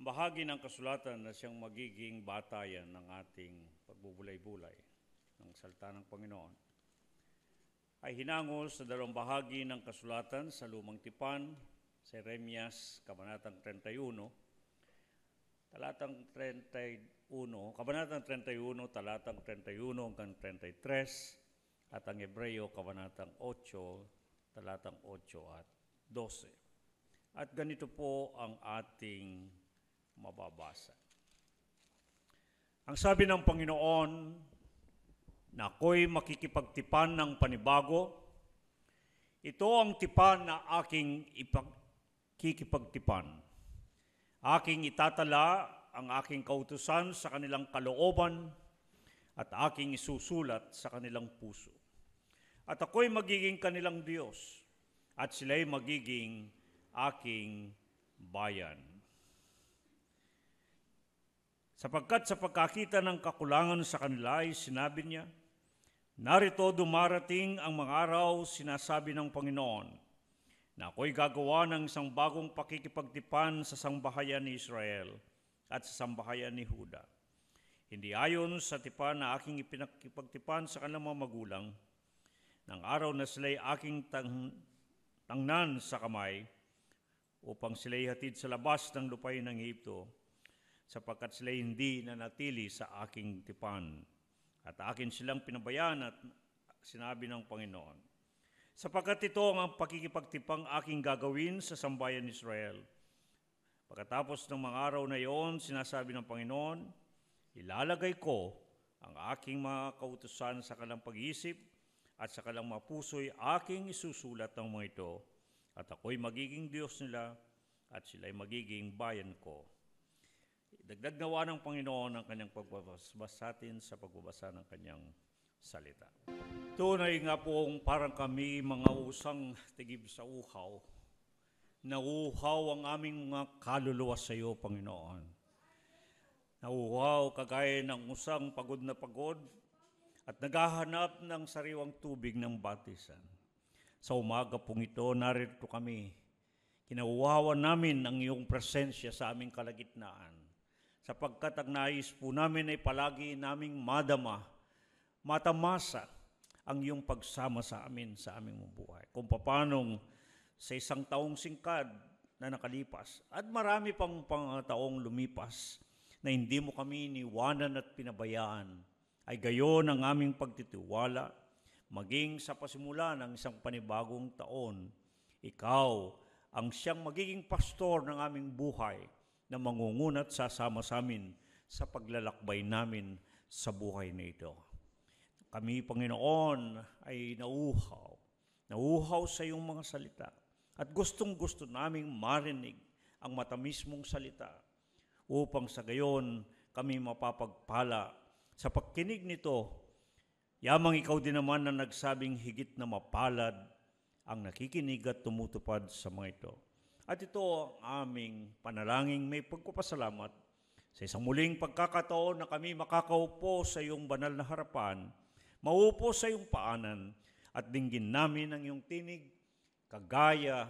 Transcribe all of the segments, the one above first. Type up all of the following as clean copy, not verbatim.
bahagi ng kasulatan na siyang magiging batayan ng ating pagbubulay-bulay ng salita ng Panginoon ay hinangol sa dalawang bahagi ng kasulatan sa Lumang Tipan, sa Jeremias, Kabanatang 31, Kabanatang 31, talatang 31 hanggang 33, at ang Hebreo, Kabanatang 8, talatang 8 at 12. At ganito po ang ating mababasa. Ang sabi ng Panginoon, na ako'y makikipagtipan ng panibago, ito ang tipan na aking kikipagtipan. Aking itatala ang aking kautusan sa kanilang kalooban at aking isusulat sa kanilang puso. At ako'y magiging kanilang Diyos at sila'y magiging aking bayan. Sapagkat sa pagkakita ng kakulangan sa kanila ay sinabi niya, narito dumarating ang mga araw, sinasabi ng Panginoon, na ako'y gagawa ng isang bagong pakikipagtipan sa sambahayan ni Israel at sa sambahayan ni Huda. Hindi ayon sa tipan na aking ipinakipagtipan sa kanilang mga magulang, ng araw na sila'y aking tangnan sa kamay, upang sila'y hatid sa labas ng lupain ng Ehipto, sapagkat sila'y hindi nanatili sa aking tipan. At akin silang pinabayaan at sinabi ng Panginoon, sapagkat ito ang pakikipagtipang aking gagawin sa sambayan ni Israel. Pagkatapos ng mga araw na iyon, sinasabi ng Panginoon, ilalagay ko ang aking mga kautusan sa kanilang pag-iisip at sa kanilang mga puso'y aking isusulat ng mga ito, at ako'y magiging Diyos nila at sila'y magiging bayan ko. Dagdag nawa ng Panginoon ang kanyang pagbabasa sa atin sa pagbabasa ng kanyang salita. Tunay nga pong parang kami mga usang tigib sa uhaw. Nauuhaw ang aming mga kaluluwa sa iyo, Panginoon. Nauuhaw kagaya ng usang pagod na pagod at naghahanap ng sariwang tubig ng batisan. Sa umaga pong ito, narito kami. Kinauuhawan namin ang iyong presensya sa aming kalagitnaan. Sapagkat ang nais po namin ay palagi naming matamasa ang iyong pagsama sa amin sa aming buhay. Kung paanong sa isang taong singkad na nakalipas at marami pang taong lumipas na hindi mo kami iniwanan at pinabayaan, ay gayon ang aming pagtitiwala, maging sa pasimula ng isang panibagong taon, ikaw ang siyang magiging pastor ng aming buhay, na mangungunat sasama sa amin sa paglalakbay namin sa buhay na ito. Kami, Panginoon, ay nauuhaw sa iyong mga salita at gustong-gusto naming marinig ang matamis mong salita upang sa gayon kami mapapagpala sa pagkinig nito. Yamang ikaw din naman na nagsabing higit na mapalad ang nakikinig at tumutupad sa mga ito. At ito ang aming panalangin may pagpapasalamat sa isang muling pagkakataon na kami makakaupo sa iyong banal na harapan, maupo sa iyong paanan, at dinggin namin ang iyong tinig, kagaya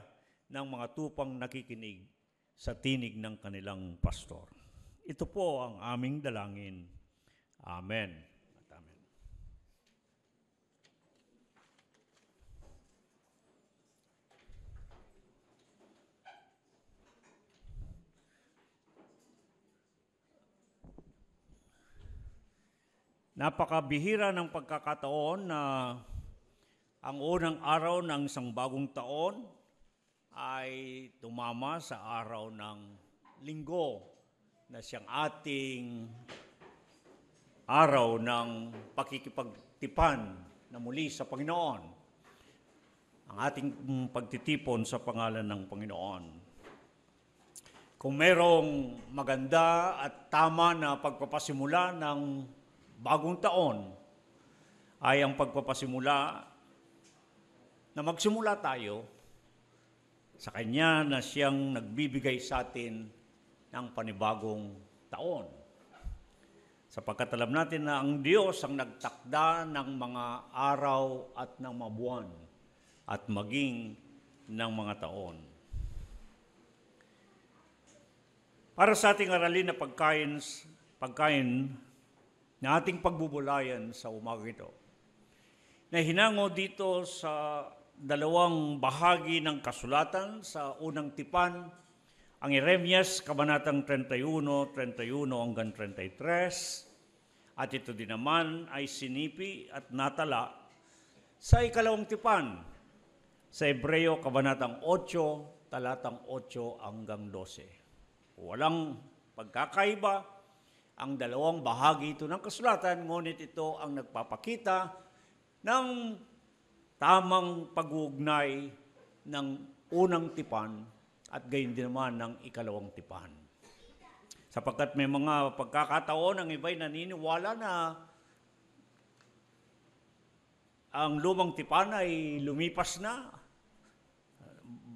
ng mga tupang nakikinig sa tinig ng kanilang pastor. Ito po ang aming dalangin. Amen. At amen. Napakabihira ng pagkakataon na ang unang araw ng isang bagong taon ay tumama sa araw ng Linggo na siyang ating araw ng pakikipagtipan na muli sa Panginoon. Ang ating pagtitipon sa pangalan ng Panginoon. Kung merong maganda at tama na pagpapasimula ng bagong taon, ay ang pagpapasimula na magsimula tayo sa Kanya na siyang nagbibigay sa atin ng panibagong taon. Sapagkat alam natin na ang Diyos ang nagtakda ng mga araw at ng mga buwan at maging ng mga taon. Para sa ating aralin na pagkain na ating pagbubulayan sa umaga ito, na hinango dito sa dalawang bahagi ng kasulatan sa unang tipan, ang Jeremias, Kabanatang 31 hanggang 33, at ito din naman ay sinipi at natala sa ikalawang tipan, sa Hebreo, Kabanatang 8, talatang 8 hanggang 12. Walang pagkakaiba ang dalawang bahagi ito ng kasulatan, ngunit ito ang nagpapakita ng tamang pag-uugnay ng unang tipan at gayon din naman ng ikalawang tipan. Sapagkat may mga pagkakataon ang iba'y naniniwala na ang lumang tipan ay lumipas na.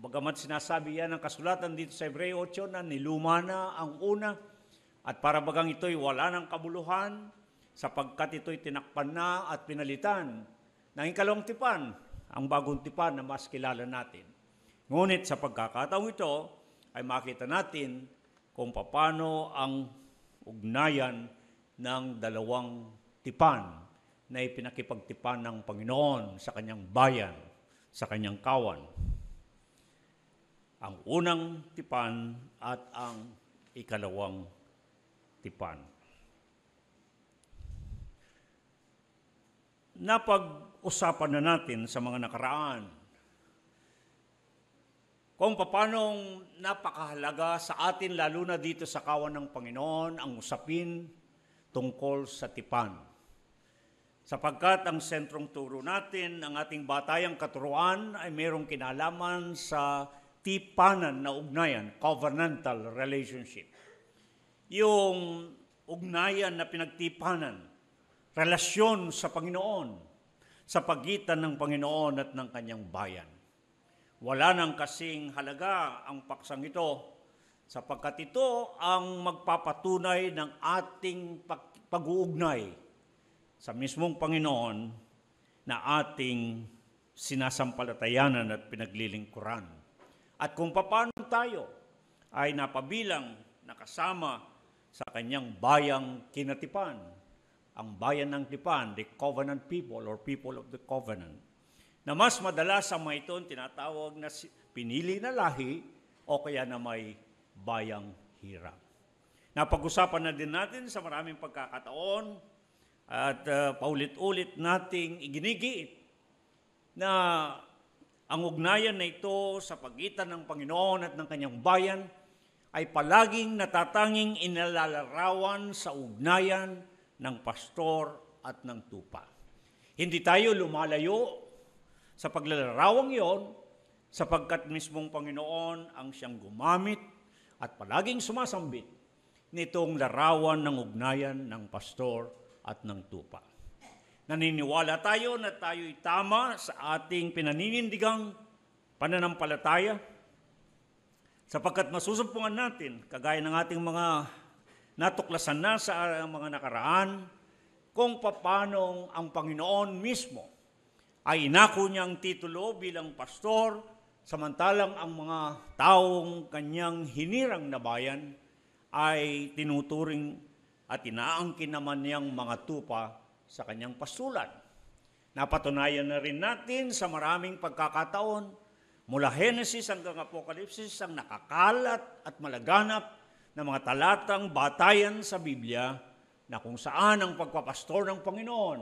Bagamat sinasabi yan ng kasulatan dito sa Hebreo 8 na niluma na ang una at para bagang ito'y wala ng kabuluhan sapagkat ito'y tinakpan na at pinalitan ng ikalawang tipan, ang bagong tipan na mas kilala natin. Ngunit sa pagkakataong ito ay makita natin kung paano ang ugnayan ng dalawang tipan na ipinakipagtipan ng Panginoon sa kanyang bayan, sa kanyang kawan. Ang unang tipan at ang ikalawang tipan. Napag-usapan na natin sa mga nakaraan kung paano napakahalaga sa atin, lalo na dito sa kawan ng Panginoon, ang usapin tungkol sa tipan. Sapagkat ang sentrong turo natin, ang ating batayang katuruan ay mayroong kinalaman sa tipanan na ugnayan, covenantal relationship. Yung ugnayan na pinagtipanan, relasyon sa Panginoon, sa pagitan ng Panginoon at ng kanyang bayan. Wala nang kasing halaga ang paksang ito, sapagkat ito ang magpapatunay ng ating pag-uugnay sa mismong Panginoon na ating sinasampalatayanan at pinaglilingkuran. At kung paano tayo ay napabilang, nakasama sa kanyang bayang kinatipan, ang bayan ng tipan, the covenant people or people of the covenant, na mas madalas ang mga ito tinatawag na pinili na lahi o kaya na may bayang hirap. Napag-usapan na din natin sa maraming pagkakataon at paulit-ulit nating iginigiit na ang ugnayan na ito sa pagitan ng Panginoon at ng kanyang bayan ay palaging natatanging inalalarawan sa ugnayan ng pastor at ng tupa. Hindi tayo lumalayo sa paglalarawang iyon sapagkat mismong Panginoon ang siyang gumamit at palaging sumasambit nitong larawan ng ugnayan ng pastor at ng tupa. Naniniwala tayo na tayo'y tama sa ating pinaninindigang pananampalataya sapagkat masusumpungan natin, kagaya ng ating mga natuklasan na sa mga nakaraan, kung paano ang Panginoon mismo ay inako niyang titulo bilang pastor, samantalang ang mga taong kanyang hinirang na bayan ay tinuturing at inaangkin naman niyang mga tupa sa kanyang pastulan. Napatunayan na rin natin sa maraming pagkakataon, mula Genesis hanggang Apokalipsis, ang nakakalat at malaganap na mga talatang batayan sa Biblia na kung saan ang pagpapastor ng Panginoon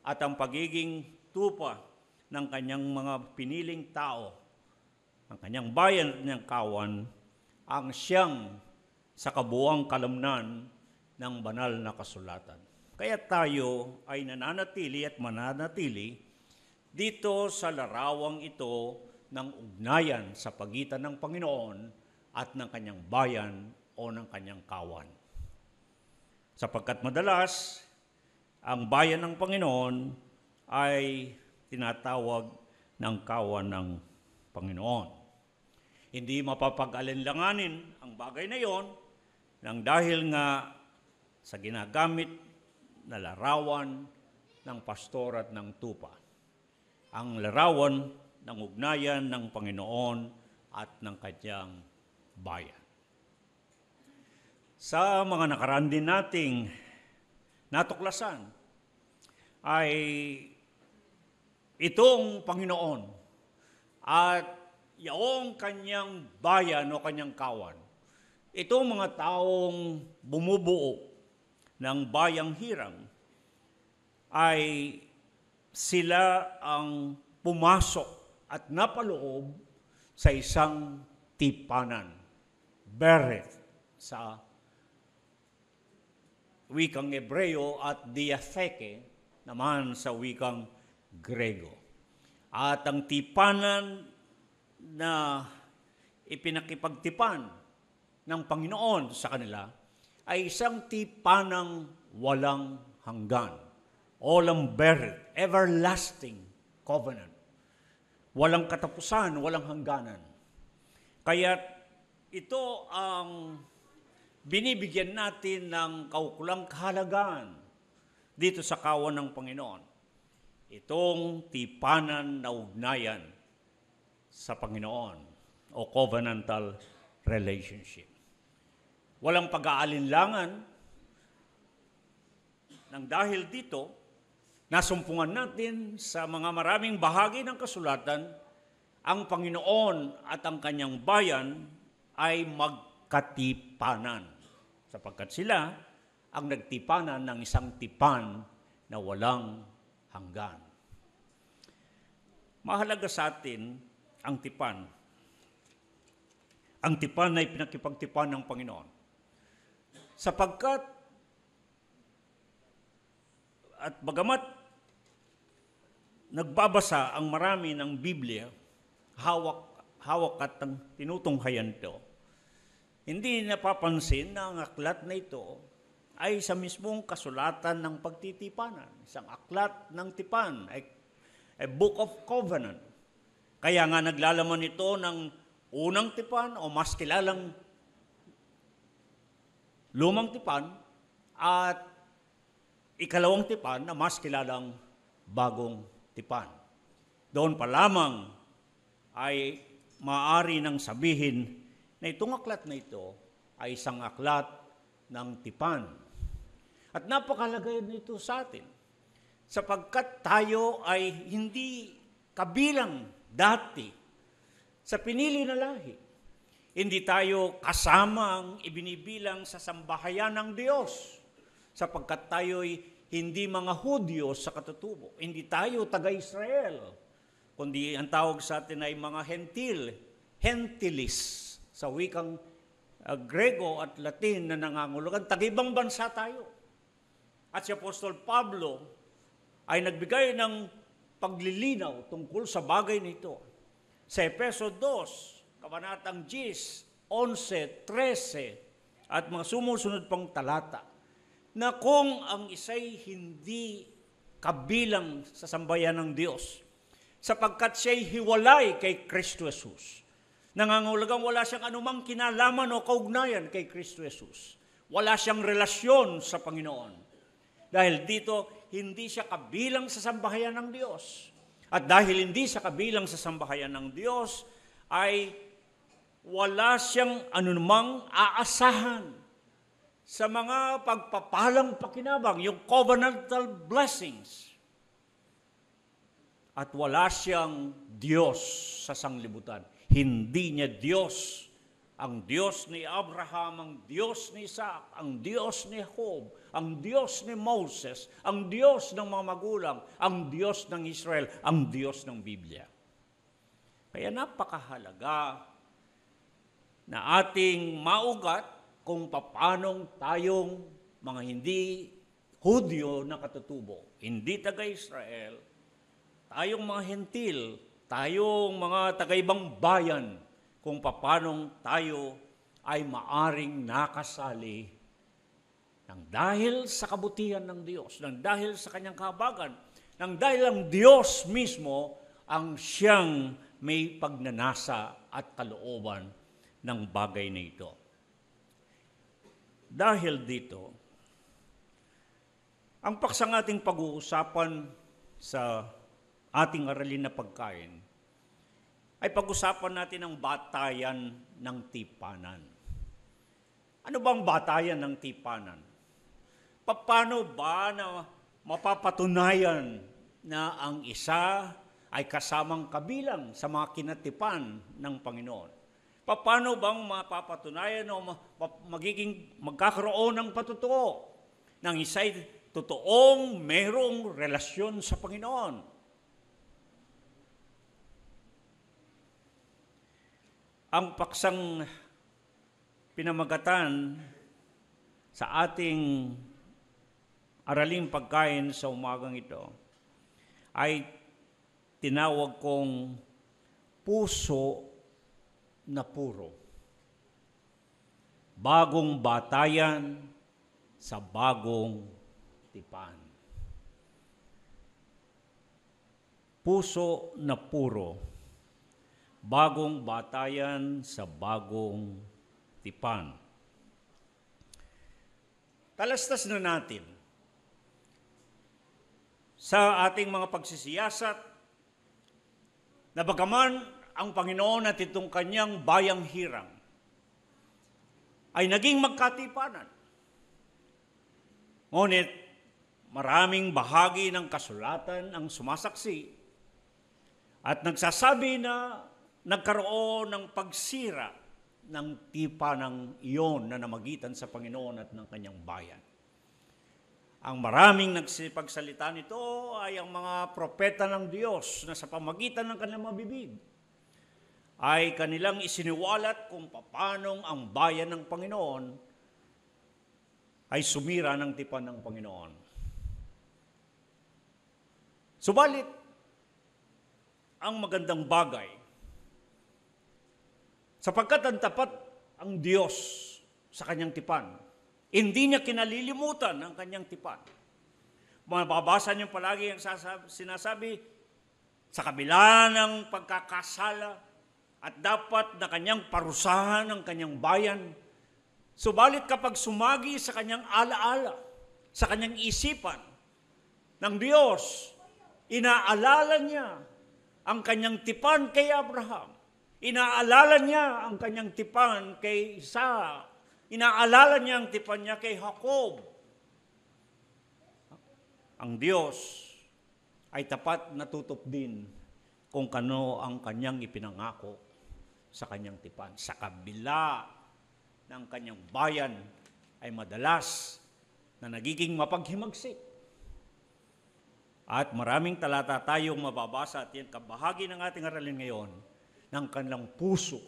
at ang pagiging tupa ng kanyang mga piniling tao, ang kanyang bayan at kanyang kawan, ang siyang sa kabuuang kalamnan ng banal na kasulatan. Kaya tayo ay nananatili at mananatili dito sa larawang ito ng ugnayan sa pagitan ng Panginoon at ng kanyang bayan o ng kanyang kawan. Sapagkat madalas, ang bayan ng Panginoon ay tinatawag ng kawan ng Panginoon. Hindi mapapag-alinlanganin ang bagay na iyon nang dahil nga sa ginagamit na larawan ng pastor at ng tupa. Ang larawan ng ugnayan ng Panginoon at ng kanyang bayan. Sa mga nakaraan din nating natuklasan ay itong Panginoon at yaong kanyang bayan o kanyang kawan. Itong mga taong bumubuo ng bayang Hirang ay sila ang pumasok at napaloob sa isang tipanan, Berith sa wikang Hebreo at diatheke naman sa wikang Grego. At ang tipanan na ipinakipagtipan ng Panginoon sa kanila ay isang tipanang walang hanggan. Olam Berith, everlasting covenant. Walang katapusan, walang hangganan. Kaya ito ang binibigyan natin ng kaukulang kahalagaan dito sa kawan ng Panginoon. Itong tipanan na ugnayan sa Panginoon o covenantal relationship. Walang pag-aalinlangan nang dahil dito, nasumpungan natin sa mga maraming bahagi ng kasulatan, ang Panginoon at ang kanyang bayan ay magkatipanan. Sapagkat sila ang nagtipanan ng isang tipan na walang hanggan. Mahalaga sa atin ang tipan. Ang tipan na ipinakipagtipan ng Panginoon. Sapagkat at bagamat nagbabasa ang marami ng Biblia, hawak at tinutunghayan ito, hindi napapansin na ang aklat na ito ay sa mismong kasulatan ng pagtitipanan. Isang aklat ng tipan, a book of covenant. Kaya nga naglalaman ito ng unang tipan o mas kilalang lumang tipan at ikalawang tipan na mas kilalang bagong tipan. Doon pa lamang ay maaari nang sabihin na itong aklat na ito ay isang aklat ng tipan. At napakahalaga nito sa atin sapagkat tayo ay hindi kabilang dati sa pinili na lahi. Hindi tayo kasamang ibinibilang sa sambahayan ng Diyos sapagkat tayo'y hindi mga Hudyo sa katutubo. Hindi tayo taga-Israel, kundi ang tawag sa atin ay mga Gentilis sa wikang Grego at Latin na nangangulugan. Tag-ibang bansa tayo. At si Apostol Pablo ay nagbigay ng paglilinaw tungkol sa bagay nito. Sa Efeso 2, Kabanatang 10, 11, 13, at mga sumusunod pang talata, na kung ang isa'y hindi kabilang sa sambayan ng Diyos, sapagkat siya'y hiwalay kay Kristo Jesus, nangangahulugang wala siyang anumang kinalaman o kaugnayan kay Kristo Jesus. Wala siyang relasyon sa Panginoon. Dahil dito, hindi siya kabilang sa sambahayan ng Diyos. At dahil hindi siya kabilang sa sambahayan ng Diyos, ay wala siyang anumang aasahan sa mga pagpapalang pakinabang, yung covenantal blessings. At wala siyang Diyos sa sanglibutan. Hindi niya Diyos, ang Diyos ni Abraham, ang Diyos ni Isaac, ang Diyos ni Job, ang Diyos ni Moses, ang Diyos ng mga magulang, ang Diyos ng Israel, ang Diyos ng Biblia. Kaya napakahalaga na ating maugat kung paanong tayong mga hindi Hudyo na katutubo, hindi taga-Israel, tayong mga Hentil, tayong mga taga-ibang bayan, kung paanong tayo ay maaring nakasali nang dahil sa kabutihan ng Diyos, nang dahil sa kanyang kahabagan, nang dahil ang Diyos mismo ang siyang may pagnanasa at kalooban ng bagay na ito. Dahil dito, ang paksang ating pag-uusapan sa ating aralin na pagkain, ay pag-usapan natin ang batayan ng tipanan. Ano bang batayan ng tipanan? Paano ba na mapapatunayan na ang isa ay kasamang kabilang sa mga kinatipan ng Panginoon? Paano bang mapapatunayan o magkakaroon ng patutuo ng isa'y totoong mayroong relasyon sa Panginoon? Ang paksang pinamagatan sa ating araling pagkain sa umagang ito ay tinawag kong puso na puro. Bagong batayan sa bagong tipan. Puso na puro. Bagong batayan sa bagong tipan. Talastas na natin sa ating mga pagsisiyasat na bagaman ang Panginoon at itong kanyang bayang hirang ay naging magkatipanan. Ngunit maraming bahagi ng kasulatan ang sumasaksi at nagsasabi na nagkaroon ng pagsira ng tipanang iyon na namagitan sa Panginoon at ng kanyang bayan. Ang maraming nagsipagsalita nito ay ang mga propeta ng Diyos na sa pamagitan ng kanilang mabibig ay kanilang isiniwalat kung paanong ang bayan ng Panginoon ay sumira ng tipan ng Panginoon. Subalit, ang magandang bagay, sapagkat ang tapat ang Diyos sa kanyang tipan, hindi niya kinalilimutan ang kanyang tipan. Mababasa niyo palagi ang sinasabi, sa kabila ng pagkakasala, at dapat na kanyang parusahan ang kanyang bayan. Subalit kapag sumagi sa kanyang alaala, sa kanyang isipan ng Diyos, inaalala niya ang kanyang tipan kay Abraham. Inaalala niya ang kanyang tipan kay Isaac. Inaalala niya ang tipan niya kay Jacob. Ang Diyos ay tapat na tutup din kung kano ang kanyang ipinangako sa kanyang tipan. Sa kabila ng kanyang bayan ay madalas na nagiging mapaghimagsik. At maraming talata tayong mababasa at yan kabahagi ng ating aralin ngayon, ng kanilang puso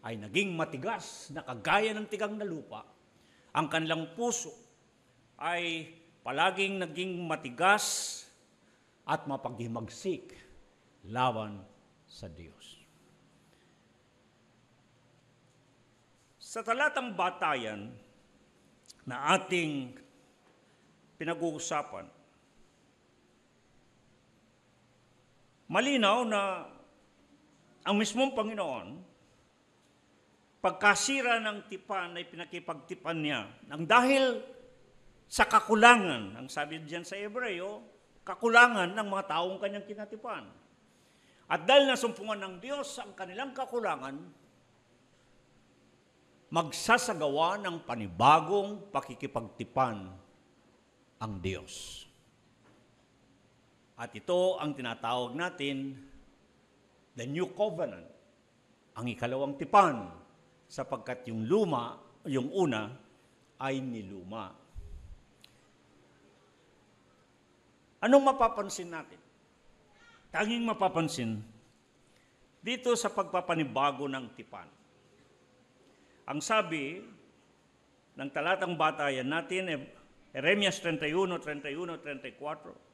ay naging matigas na kagaya ng tigang na lupa. Ang kanilang puso ay palaging naging matigas at mapaghimagsik laban sa Diyos. Sa talatang batayan na ating pinag-uusapan, malinaw na ang mismong Panginoon, pagkasira ng tipan ay pinakipagtipan niya. Nang dahil sa kakulangan, ang sabi diyan sa Hebreo, kakulangan ng mga taong kanyang kinatipan. At dahil nasumpungan ng Diyos ang kanilang kakulangan, magsasagawa ng panibagong pakikipagtipan ang Diyos. At ito ang tinatawag natin the New Covenant, ang ikalawang tipan, sapagkat yung una ay niluma. Anong mapapansin natin? Tanging mapapansin dito sa pagpapanibago ng tipan. Ang sabi ng talatang batayan natin, Jeremias 31, 34,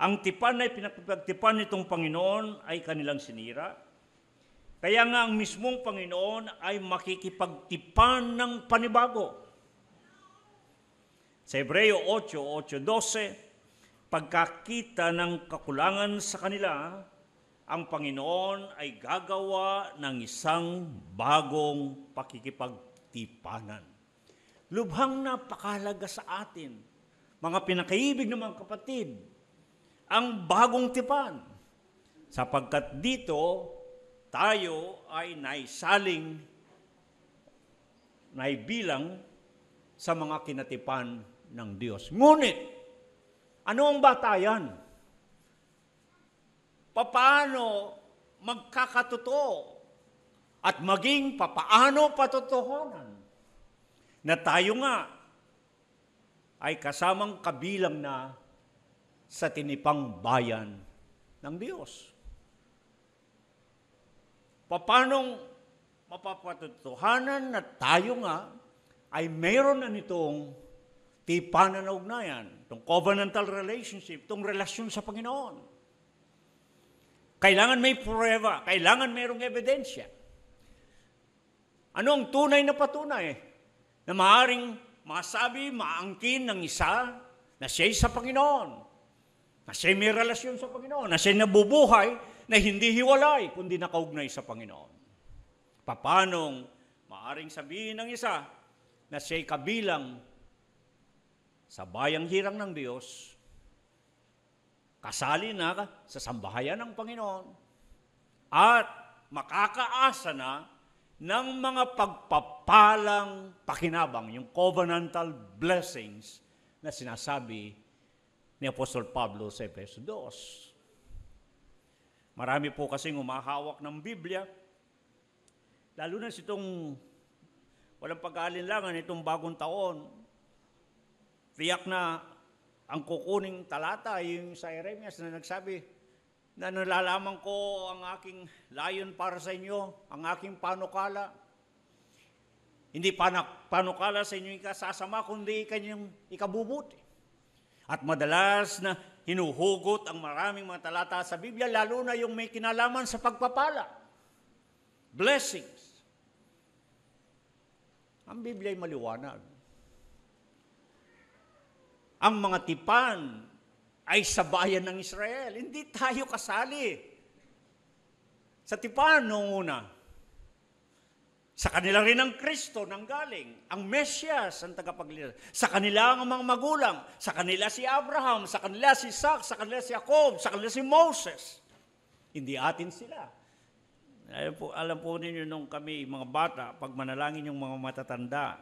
ang tipan na pinagtipan nitong Panginoon ay kanilang sinira. Kaya nga ang mismong Panginoon ay makikipagtipan ng panibago. Sa Hebreo 8:12, pagkakita ng kakulangan sa kanila, ang Panginoon ay gagawa ng isang bagong pakikipagtipanan. Lubhang napakahalaga sa atin, mga pinakaibig ng mga kapatid, ang bagong tipan. Sapagkat dito, tayo ay naisaling na ibilang sa mga kinatipan ng Diyos. Ngunit, ano ang batayan? Paano magkakatotoo at maging papaano patotohanan na tayo nga ay kasamang kabilang na sa tinipang bayan ng Diyos? Paanong mapapatotohanan na tayo nga ay mayroon na nitong tipanan na ugnayan, itong covenantal relationship, itong relasyon sa Panginoon? Kailangan may prueba, kailangan mayroong ebidensya. Ano ang tunay na patunay na maaaring masabi, maangkin ng isa na siya'y sa Panginoon, na siya'y may relasyon sa Panginoon, na siya'y nabubuhay, na hindi hiwalay, kundi nakaugnay sa Panginoon? Paanong maaaring sabihin ng isa na siya'y kabilang sa bayang hirang ng Diyos, kasali na sa sambahayan ng Panginoon, at makakaasa na ng mga pagpapalang pakinabang, yung covenantal blessings na sinasabi ni Apostol Pablo sa Efeso 2. Marami po kasing umahawak ng Biblia, lalo na itong walang pag-aalinlangan, itong bagong taon. Tiyak na ang kukuning talata ay yung sa Jeremias na nagsabi na nalalaman ko ang aking layon para sa inyo, ang aking panukala. Hindi panukala sa inyo ikasasama, kundi kanyang ikabubuti. At madalas na hinuhugot ang maraming mga talata sa Biblia, lalo na yung may kinalaman sa pagpapala. Blessings. Ang Biblia ay maliwanag. Ang mga tipan ay sa bayan ng Israel. Hindi tayo kasali sa tipan noong una. Sa kanila rin ang Kristo nanggaling, ang Mesyas ang tagapagligtas. Sa kanila ang mga magulang, sa kanila si Abraham, sa kanila si Isaac, sa kanila si Jacob, sa kanila si Moses. Hindi atin sila. Alam po ninyo nung kami, mga bata, pag manalangin yung mga matatanda,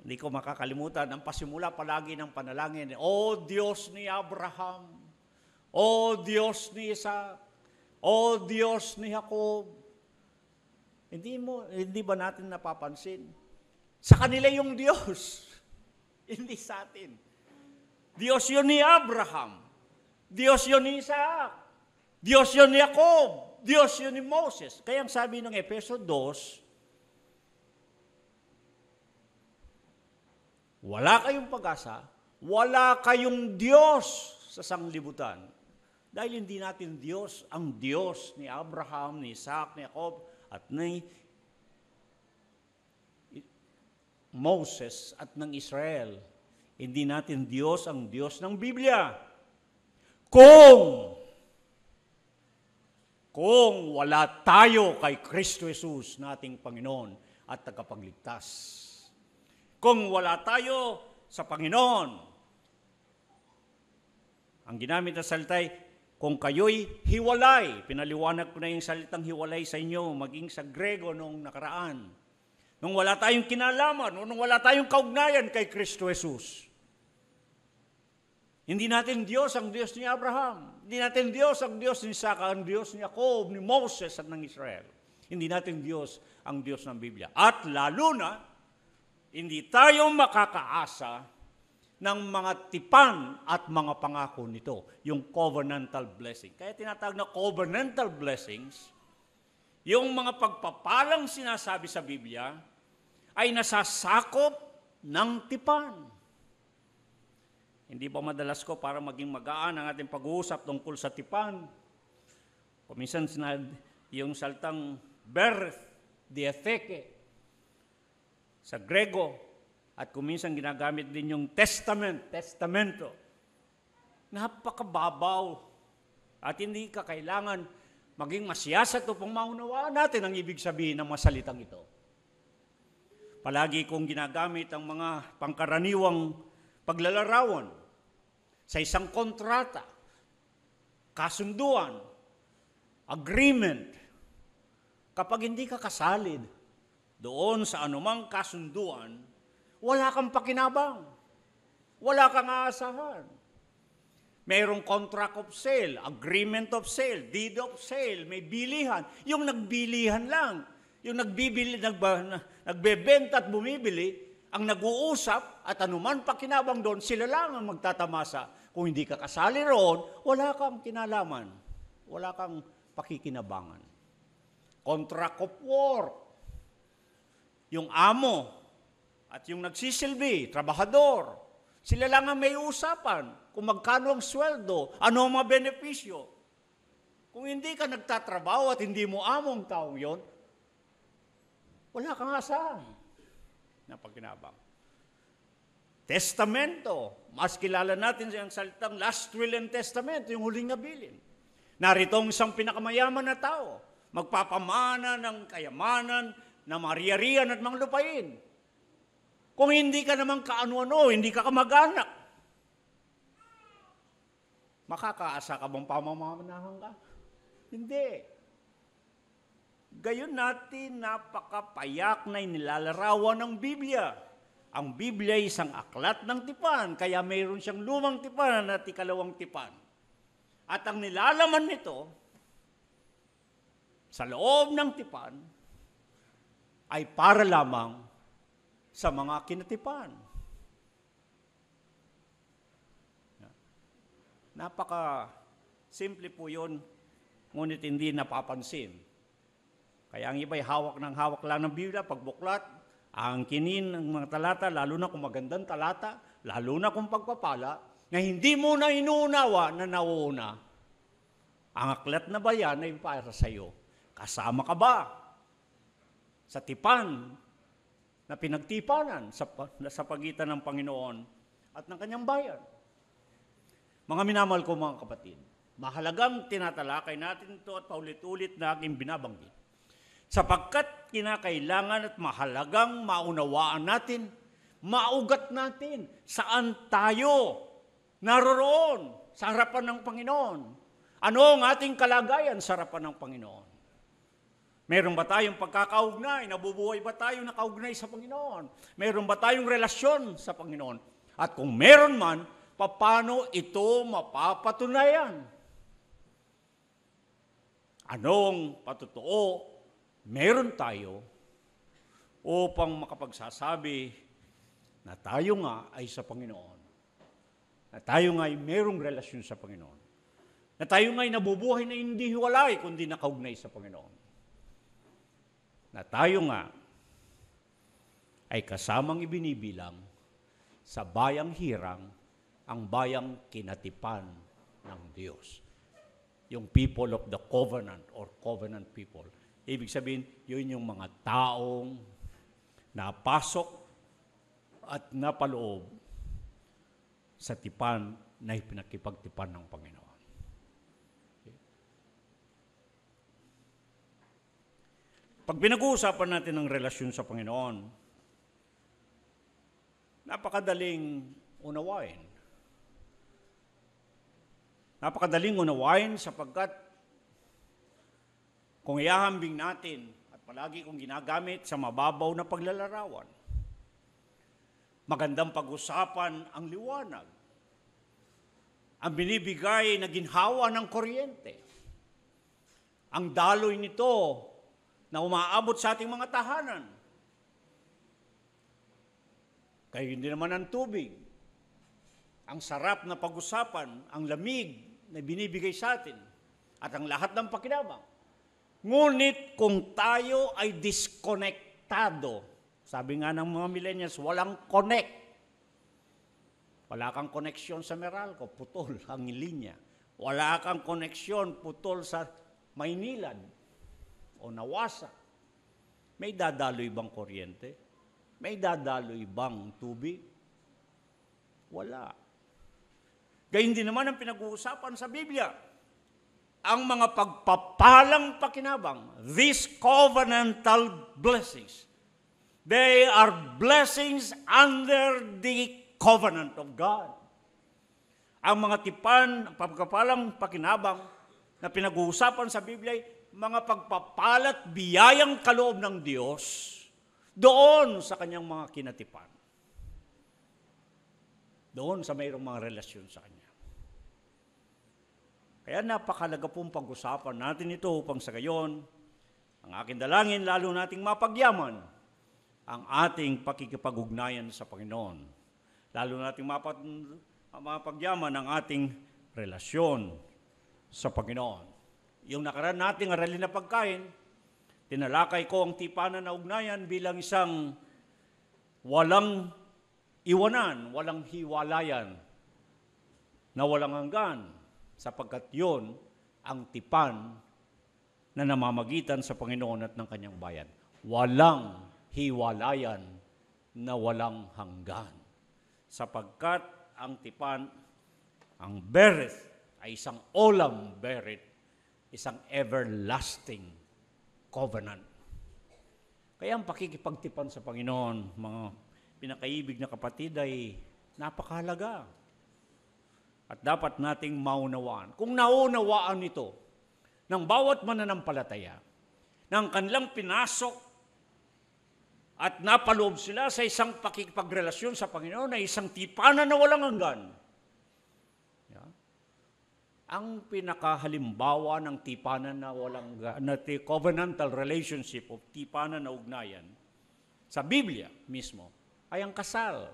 hindi ko makakalimutan, ang pasimula palagi ng panalangin, O Diyos ni Abraham, O Diyos ni Isaac, O Diyos ni Jacob. Hindi ba natin napapansin? Sa kanila yung Diyos, hindi sa atin. Diyos yun ni Abraham, Diyos yun ni Isaac, Diyos yun ni Jacob, Diyos yun ni Moses. Kaya ang sabi ng Efeso 2, wala kayong pag-asa, wala kayong Diyos sa sanglibutan. Dahil hindi natin Diyos ang Diyos ni Abraham, ni Isaac, ni Jacob, at ni Moses at ng Israel. Hindi natin Diyos ang Diyos ng Biblia. Kung wala tayo kay Kristo Jesus nating Panginoon at tagapagligtas. Kung wala tayo sa Panginoon, ang ginamit na salita ay, kung kayo'y hiwalay, pinaliwanag ko na yung salitang hiwalay sa inyo, maging sa Grego nung nakaraan. Nung wala tayong kinalaman, nung wala tayong kaugnayan kay Kristo Jesus. Hindi natin Diyos ang Diyos ni Abraham. Hindi natin Diyos ang Diyos ni Isaac, ang Diyos ni Jacob, ni Moses at ng Israel. Hindi natin Diyos ang Diyos ng Biblia. At lalo na, hindi tayo makakaasa ng mga tipan at mga pangako nito, yung covenantal blessing. Kaya tinatawag na covenantal blessings, yung mga pagpapalang sinasabi sa Biblia ay nasasakop ng tipan. Hindi ba madalas ko para maging magaan ang ating pag-uusap tungkol sa tipan? Kuminsan yung saltang birth, diatheke, sa Grego, at kuminsan ginagamit din yung testamento. Napakababaw. At hindi ka kailangan maging masiyasat upang maunawaan natin ang ibig sabihin ng masalitang ito. Palagi kong ginagamit ang mga pangkaraniwang paglalarawan sa isang kontrata, kasunduan, agreement. Kapag hindi ka kasalid doon sa anumang kasunduan, wala kang pakinabang. Wala kang aasahan. Mayroong contract of sale, agreement of sale, deed of sale, may bilihan. Yung nagbilihan lang, yung nagbebenta at bumibili, ang nag-uusap at anuman pakinabang doon, sila lang ang magtatamasa. Kung hindi ka kasali roon, wala kang kinalaman. Wala kang pakikinabangan. Contract of work. Yung amo at yung nagsisilbi, trabahador, sila lang ang may usapan kung magkano ang sweldo, ano ang mga benepisyo. Kung hindi ka nagtatrabaho at hindi mo amo ang taong yon, wala kang asahan na pagkinabang. Testamento. Mas kilala natin ang salitang last will and testament, yung huling nabilin. Narito ang isang pinakamayaman na tao, magpapamana ng kayamanan, na mariyarian at mga lupain. Kung hindi ka naman kaano-ano, hindi ka kamag-anak, makakaasa ka bang pamamanahan ka? Hindi. Gayon natin napakapayak na inilalarawan ng Biblia. Ang Biblia ay isang aklat ng tipan, kaya mayroon siyang lumang tipan at ikalawang tipan. At ang nilalaman nito, sa loob ng tipan, ay para lamang sa mga kinatipan. Napaka-simple po yun, ngunit hindi napapansin. Kaya ang iba'y hawak lang ng Biblia, pagbuklat, ang kinin ng mga talata, lalo na kung magandang talata, lalo na kung pagpapala, na hindi mo na inuunawa na nauuna. Ang aklat na bayan ay para sa iyo. Kasama ka ba sa tipan na pinagtipanan sa pagitan ng Panginoon at ng kanyang bayan? Mga minamahal ko mga kapatid, mahalagang tinatalakay natin ito at paulit-ulit na aking binabanggit. Sapagkat kinakailangan at mahalagang maunawaan natin, maugat natin saan tayo naroroon sa harapan ng Panginoon. Ano ang ating kalagayan sa harapan ng Panginoon? Meron ba tayong pagkakaugnay? Nabubuhay ba tayo nakaugnay sa Panginoon? Meron ba tayong relasyon sa Panginoon? At kung meron man, paano ito mapapatunayan? Anong patotoo meron tayo upang makapagsasabi na tayo nga ay sa Panginoon? Na tayo nga ay merong relasyon sa Panginoon? Na tayo nga ay nabubuhay na hindi hiwalay kundi nakaugnay sa Panginoon? Na tayo nga ay kasamang ibinibilang sa bayang hirang, ang bayang kinatipan ng Diyos. Yung people of the covenant or covenant people. Ibig sabihin, yun yung mga taong napasok at napaloob sa tipan na ipinakipagtipan ng Panginoon. Pag pinag-uusapan natin ang relasyon sa Panginoon, napakadaling unawain. Napakadaling unawain sapagkat kung ihahambing natin at palagi kong ginagamit sa mababaw na paglalarawan, magandang pag-usapan ang liwanag, ang binibigay na ginhawa ng kuryente, ang daloy nito na umaabot sa ating mga tahanan. Kaya hindi naman ang tubig. Ang sarap na pag-usapan, ang lamig na binibigay sa atin, at ang lahat ng pakinabang. Ngunit kung tayo ay diskonektado, sabi nga ng mga millennials, walang connect. Wala kang koneksyon sa Meralco, putol ang linya. Wala kang koneksyon, putol sa Maynilad o nawasak. May dadaloy bang kuryente? May dadaloy bang tubig? Wala. Gayun din naman ang pinag-uusapan sa Biblia. Ang mga pagpapalang pakinabang, these covenantal blessings, they are blessings under the covenant of God. Ang mga tipan, pagpapalang pakinabang na pinag-uusapan sa Biblia ay mga pagpapalat biyayang kaloob ng Diyos doon sa kanyang mga kinatipan. Doon sa mayroong mga relasyon sa kanya. Kaya napakalaga pong pag-usapan natin ito upang sa gayon, ang aking dalangin lalo nating mapagyaman ang ating pakikipag-ugnayan sa Panginoon. Lalo nating mapagyaman ang ating relasyon sa Panginoon. Yung nakaraan nating aralin na pagkain, tinalakay ko ang tipanan na ugnayan bilang isang walang iwanan, walang hiwalayan, na walang hanggan, sapagkat yun ang tipan na namamagitan sa Panginoon at ng kanyang bayan. Walang hiwalayan na walang hanggan. Sapagkat ang tipan, ang berith, ay isang olam berith, isang everlasting covenant. Kaya ang pakikipagtipan sa Panginoon, mga pinakaibig na kapatid, ay napakahalaga. At dapat nating maunawaan. Kung naunawaan ito ng bawat mananampalataya, ng kanilang pinasok at napaloob sila sa isang pakikipagrelasyon sa Panginoon na isang tipanan na walang hanggan. Ang pinakahalimbawa ng tipanan na walang na covenantal relationship o tipanan na ugnayan sa Biblia mismo ay ang kasal.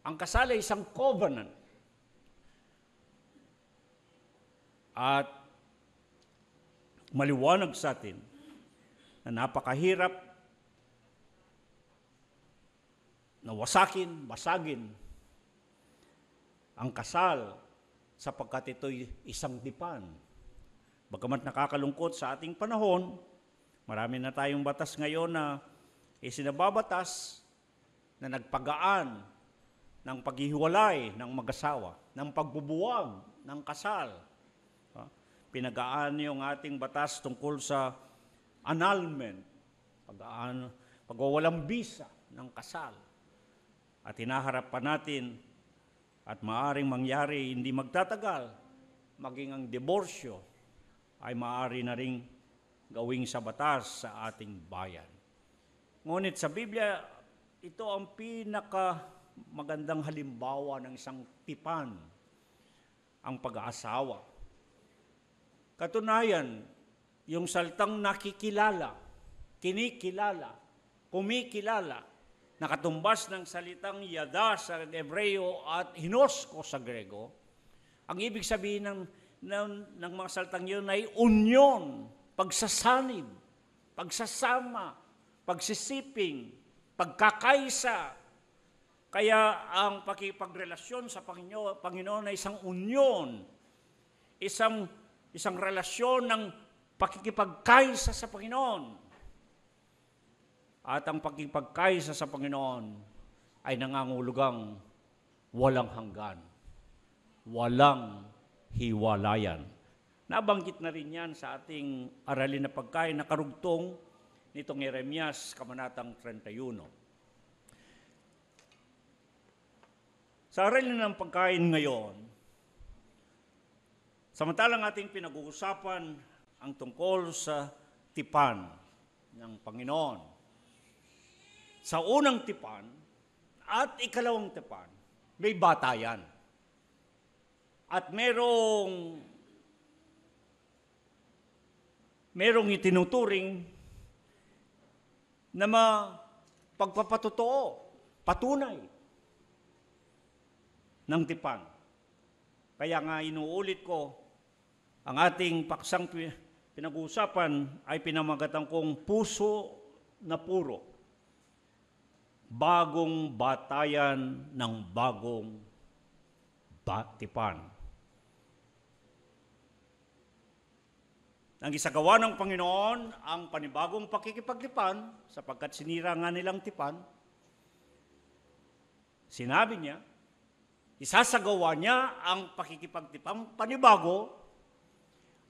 Ang kasal ay isang covenant. At maliwanag sa atin na napakahirap na basagin ang kasal sapagkat ito'y isang tipan. Bagamat nakakalungkot sa ating panahon, marami na tayong batas ngayon na isinababatas na nagpagaan ng paghihiwalay ng mag-asawa, ng pagbubuwag ng kasal. Pinagaan yung ating batas tungkol sa annulment, pagwawalang bisa ng kasal. At hinaharap pa natin at maaaring mangyari hindi magtatagal, maging ang diborsyo ay maaari na ring gawing sa batas sa ating bayan. Ngunit sa Biblia, ito ang magandang halimbawa ng isang tipan, ang pag-aasawa. Katunayan, yung salitang nakikilala, kinikilala, kumikilala, nakatumbas ng salitang yada sa Hebreo at hinosko sa Grego, ang ibig sabihin ng mga salitang yun ay union, pagsasanib, pagsasama, pagsisiping, pagkakaisa. Kaya ang pakipagrelasyon sa Panginoon ay isang union, isang relasyon ng pakikipagkaisa sa Panginoon. At ang pakikipagkaisa sa Panginoon ay nangangulugang walang hanggan, walang hiwalayan. Nabanggit na rin yan sa ating aralin na pagkain na karugtong nitong Jeremias, Kabanatang 31. Sa aralin ng pagkain ngayon, samantalang ating pinag-uusapan ang tungkol sa tipan ng Panginoon. Sa unang tipan at ikalawang tipan, may batayan. At merong itinuturing na pagpapatotoo, patunay ng tipan. Kaya nga inuulit ko, ang ating paksang pinag-uusapan ay pinamagatan kong puso na puro. Bagong batayan ng bagong tipan. Nang isagawa ng Panginoon ang panibagong pakikipagtipan, sapagkat sinira nga nilang tipan, sinabi niya, isasagawa niya ang pakikipagtipan panibago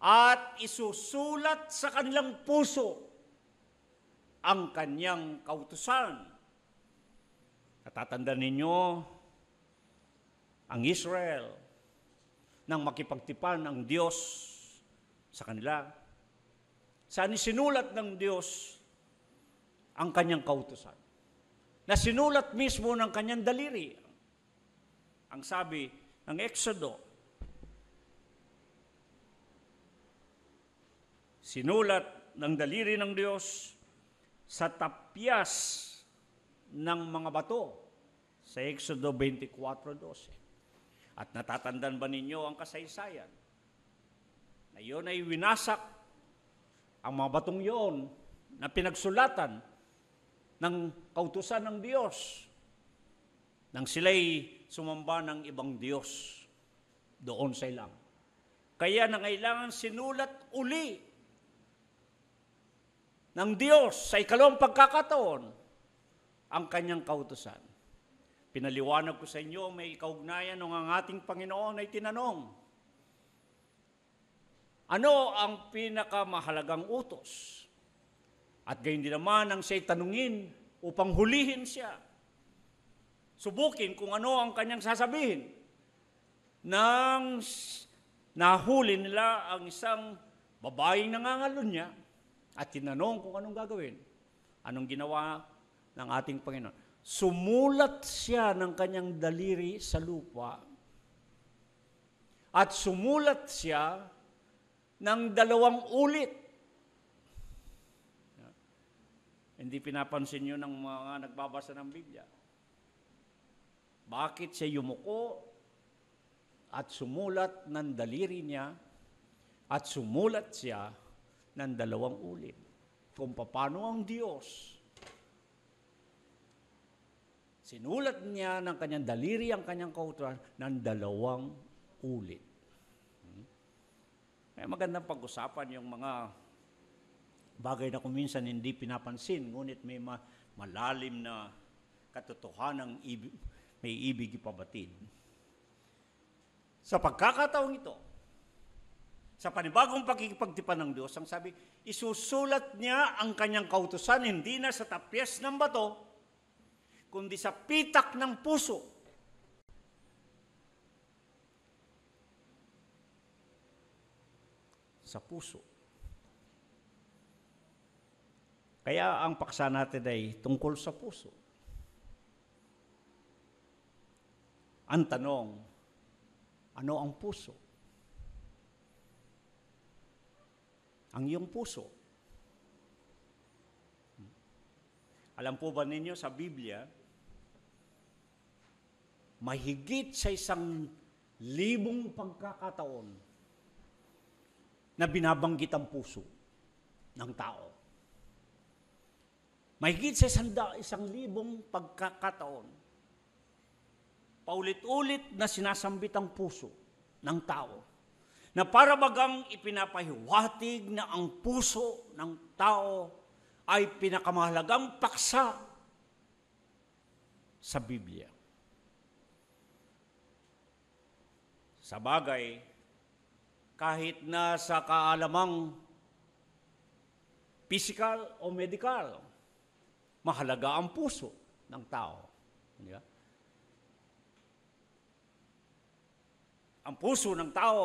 at isusulat sa kanilang puso ang kanyang kautusan. Natatandaan ninyo ang Israel nang makipagtipan ang Diyos sa kanila. Saan isinulat ng Diyos ang kanyang kautusan, na sinulat mismo ng kanyang daliri. Ang sabi ng Exodo, sinulat ng daliri ng Diyos sa tapyas ng mga bato, sa Exodo 24:12. At natatandaan ba ninyo ang kasaysayan? Na yun ay winasak ang mga batong yun na pinagsulatan ng kautusan ng Diyos nang sila'y sumamba ng ibang Diyos doon sa ilang. Kaya nangailangan sinulat uli ng Diyos sa ikalawang pagkakataon ang kanyang kautusan. Pinaliwanag ko sa inyo, may kaugnayan nung ang ating Panginoon ay tinanong, ano ang pinakamahalagang utos? At gayon din naman ang siya'y tanungin upang hulihin siya. Subukin kung ano ang kanyang sasabihin. Nang nahuli nila ang isang babaeng nangangalunya at tinanong kung anong gagawin. Anong ginawa ng ating Panginoon? Sumulat siya ng kanyang daliri sa lupa at sumulat siya ng 2 ulit. Hindi pinapansin nyo ng mga nagbabasa ng Biblia. Bakit siya yumuko at sumulat ng daliri niya at sumulat siya ng 2 ulit? Kung paano ang Diyos sinulat niya ng kanyang daliri ang kanyang kautusan ng 2 ulit. May magandang pag-usapan yung mga bagay na kuminsan hindi pinapansin, ngunit may malalim na katotohanan may ibig ipabatid. Sa pagkakataong ito, sa panibagong pagkikipagtipan ng Diyos, ang sabi, isusulat niya ang kanyang kautusan hindi na sa tapyas ng bato, kundi sa pitak ng puso. Sa puso. Kaya ang paksa natin ay tungkol sa puso. Ang tanong, ano ang puso? Ang iyong puso. Alam po ba ninyo sa Biblia, mahigit sa 1,000 pagkakataon na binabanggit ang puso ng tao. Mahigit sa 1,000 pagkakataon, paulit-ulit na sinasambit ang puso ng tao, na para bagang ipinapahiwatig na ang puso ng tao ay pinakamahalagang paksa sa Biblia. Sa bagay, kahit na sa kaalamang physical o medical, mahalaga ang puso ng tao. Di ba? Ang puso ng tao,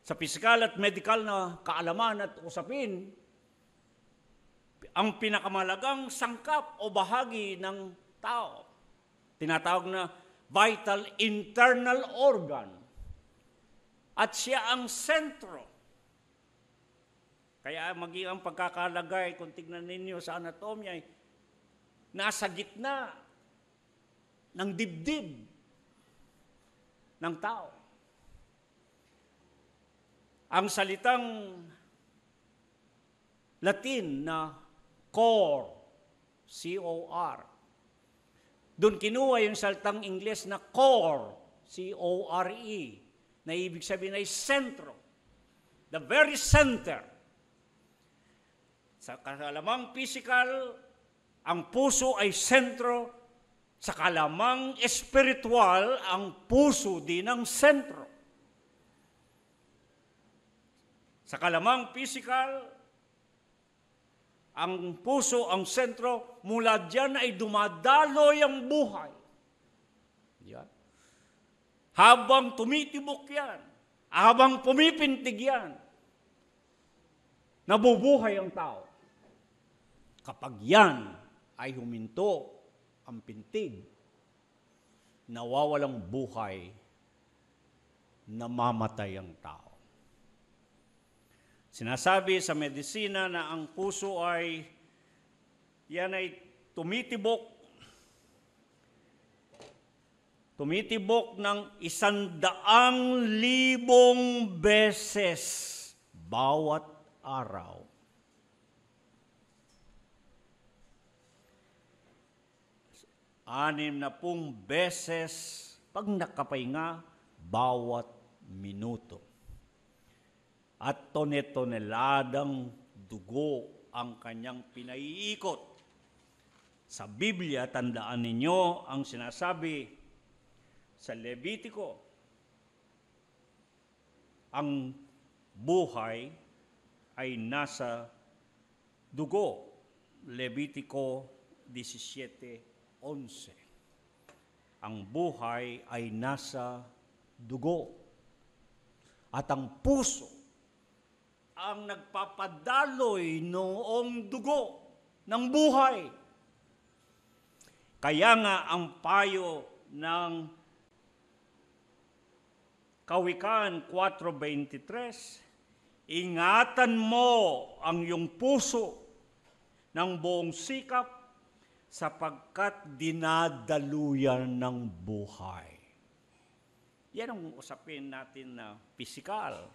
sa physical at medical na kaalaman at usapin, ang pinakamahalagang sangkap o bahagi ng tao. Tinatawag na vital internal organ. At siya ang sentro. Kaya maging ang pagkakalagay, kung tignan ninyo sa anatomya, ay nasa gitna ng dibdib ng tao. Ang salitang Latin na core, C-O-R. Doon kinuha yung salitang Ingles na core, C-O-R-E, na ibig sabihin ay sentro. The very center. Sa kalamang physical, ang puso ay sentro. Sa kalamang espiritual, ang puso din ang sentro. Sa kalamang physical, ang puso ang sentro, mula diyan ay dumadaloy ang buhay. Yan. Habang tumitibok yan, habang pumipintig yan, nabubuhay ang tao. Kapag yan ay huminto ang pintig, nawawalang buhay, namamatay ang tao. Sinasabi sa medisina na ang puso ay tumitibok ng 100,000 beses bawat araw. Anim na 10 beses pag nakapahinga bawat minuto. At toneladang dugo ang kanyang pinaiikot. Sa Biblia, tandaan ninyo ang sinasabi sa Levitiko, ang buhay ay nasa dugo. Levitiko 17:11. Ang buhay ay nasa dugo. At ang puso ang nagpapadaloy noong dugo ng buhay. Kaya nga ang payo ng Kawikaan 4:23, ingatan mo ang iyong puso ng buong sikap sapagkat dinadaluyan ng buhay. Yan ang usapin natin na pisikal.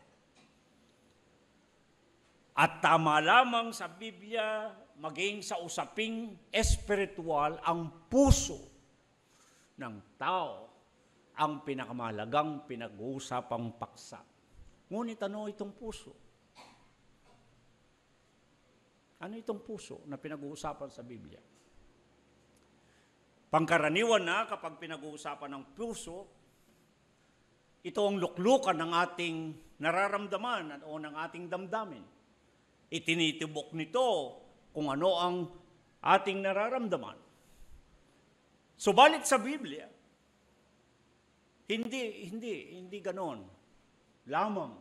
At tama lamang sa Biblia, maging sa usaping espiritual, ang puso ng tao ang pinakamahalagang pinag-uusapang paksa. Ngunit ano itong puso? Ano itong puso na pinag-uusapan sa Biblia? Pangkaraniwan na kapag pinag-uusapan ng puso, ito ang luklukan ng ating nararamdaman o ng ating damdamin. Itinitibok nito kung ano ang ating nararamdaman. Subalit sa Biblia, hindi ganon. Lamang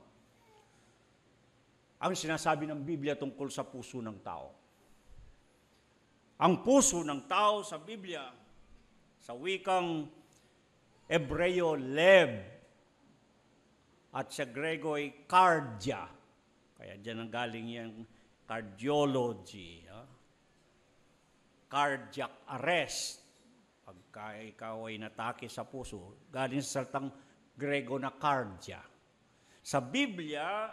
ang sinasabi ng Biblia tungkol sa puso ng tao. Ang puso ng tao sa Biblia, sa wikang Hebreo, lev, at sa Grego ay cardia. Kaya dyan ang galing yung cardiology. Cardiac arrest. Pagka ikaw ay natake sa puso, galing sa salitang Grego na cardia. Sa Biblia,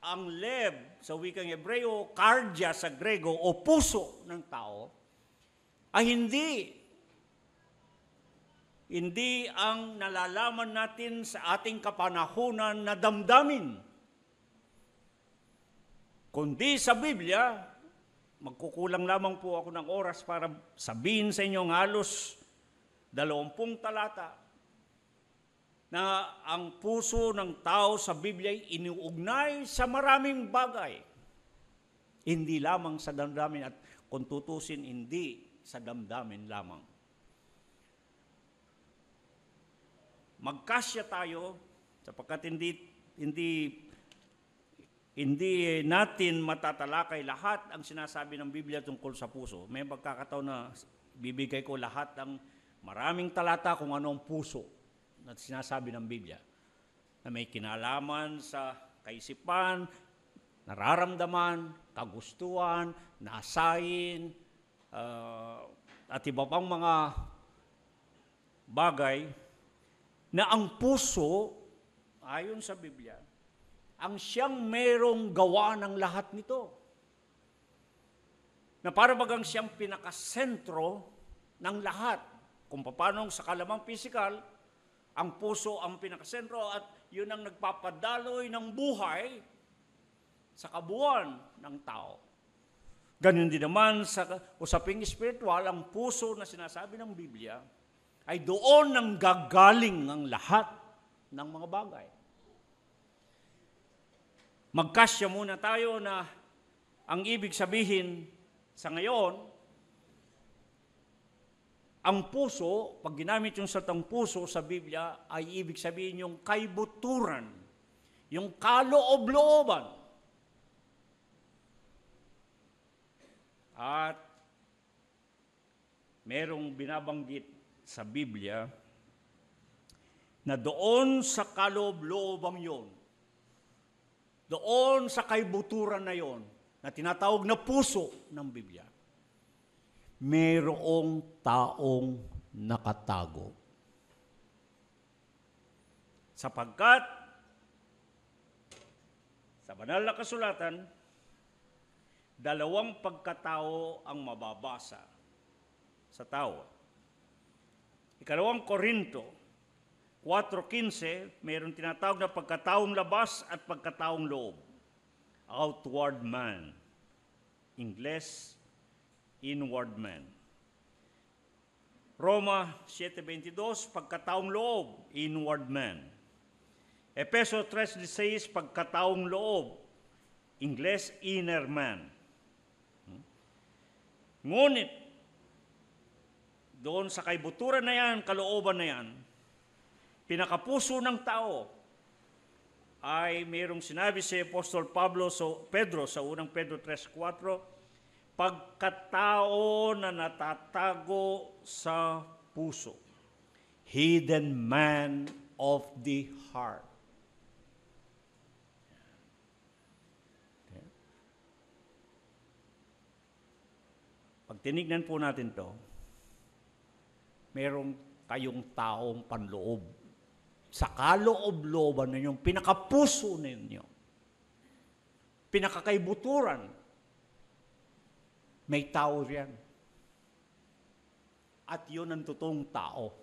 ang lev sa wikang Hebreo, cardia sa Grego o puso ng tao, ay hindi ang nalalaman natin sa ating kapanahunan na damdamin. Kundi sa Biblia, magkukulang lamang po ako ng oras para sabihin sa inyo ng halos 20 talata na ang puso ng tao sa Biblia ay iniugnay sa maraming bagay. Hindi lamang sa damdamin at kung tutusin, hindi sa damdamin lamang. Magkasya tayo sapagkat hindi natin matatalakay lahat ang sinasabi ng Biblia tungkol sa puso. May pagkakataon na bibigay ko lahat ng maraming talata kung ano ang puso na sinasabi ng Biblia. Na may kinalaman sa kaisipan, nararamdaman, kagustuhan, nasayin, at iba pang mga bagay na ang puso, ayon sa Biblia, ang siyang merong gawa ng lahat nito. Na para bagang siyang pinakasentro ng lahat. Kung paano sa kalamang pisikal, ang puso ang pinakasentro at yun ang nagpapadaloy ng buhay sa kabuuan ng tao. Ganun din naman sa usaping espiritual, ang puso na sinasabi ng Biblia ay doon nang gagaling ang lahat ng mga bagay. Magkasya muna tayo na ang ibig sabihin sa ngayon, ang puso, pag ginamit yung salitang puso sa Biblia, ay ibig sabihin yung kaibuturan, yung kaloob-looban. At merong binabanggit sa Biblia na doon sa kaloob-loobang yon, doon sa kaibuturan na yon, na tinatawag na puso ng Biblia, mayroong taong nakatago. Sapagkat sa banal na kasulatan, dalawang pagkatao ang mababasa sa tao. Ikalawang Korinto 4:15, mayroong tinatawag na pagkataong labas at pagkataong loob. Outward man. Ingles, inward man. Roma 7:22, pagkataong loob, inward man. Efeso 3:16, pagkataong loob, Ingles, inner man. Ngunit, doon sa kaibuturan na yan, kalooban na yan, pinakapuso ng tao ay mayroong sinabi si Apostol Pedro sa unang Pedro 3:4, pagkatao na natatago sa puso, hidden man of the heart. Pag tinignan po natin to, merong kayong taong panloob. Sa kaloob-looban ninyong pinakapuso ninyo, pinakakaibuturan, may tao riyan. At yun ang totoong tao,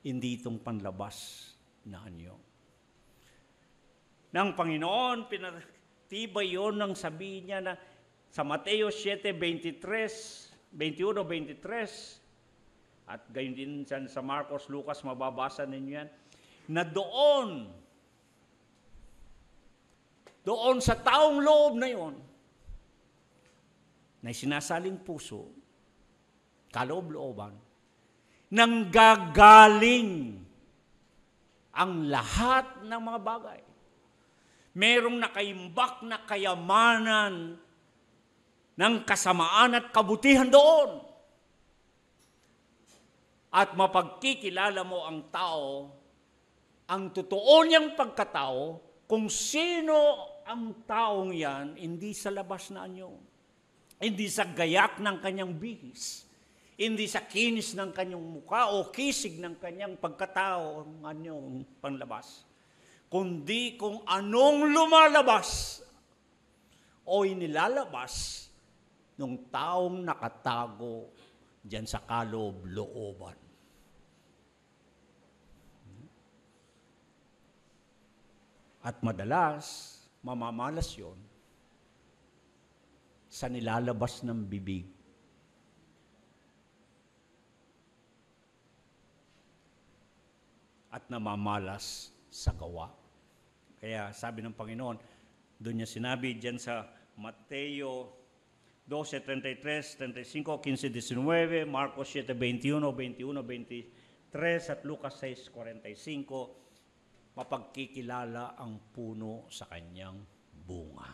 hindi itong panlabas na anyo. Ng Panginoon, pinatibay yun ng sabihin niya na sa Mateo 7:21-23, at gayon din sa Marcos, Lucas, mababasa ninyo yan, na doon sa taong loob na yon, na sinasaling puso, kaloob-looban, nanggagaling ang lahat ng mga bagay. Merong nakaimbak na kayamanan ng kasamaan at kabutihan doon. At mapagkikilala mo ang tao, ang totoo niyang pagkatao, kung sino ang taong yan, hindi sa labas na anyo, hindi sa gayak ng kanyang bihis, hindi sa kinis ng kanyang muka o kisig ng kanyang pagkatao, ang anyong panlabas, kundi kung anong lumalabas o inilalabas ng taong nakatago diyan sa kaloob-looban. At madalas, mamamalas yon sa nilalabas ng bibig. At namamalas sa gawa. Kaya sabi ng Panginoon, doon niya sinabi diyan sa Mateo 12:33, 35, 15, 19, Marcos 7:21, 21, 23, at Lucas 6:45, mapagkikilala ang puno sa kanyang bunga.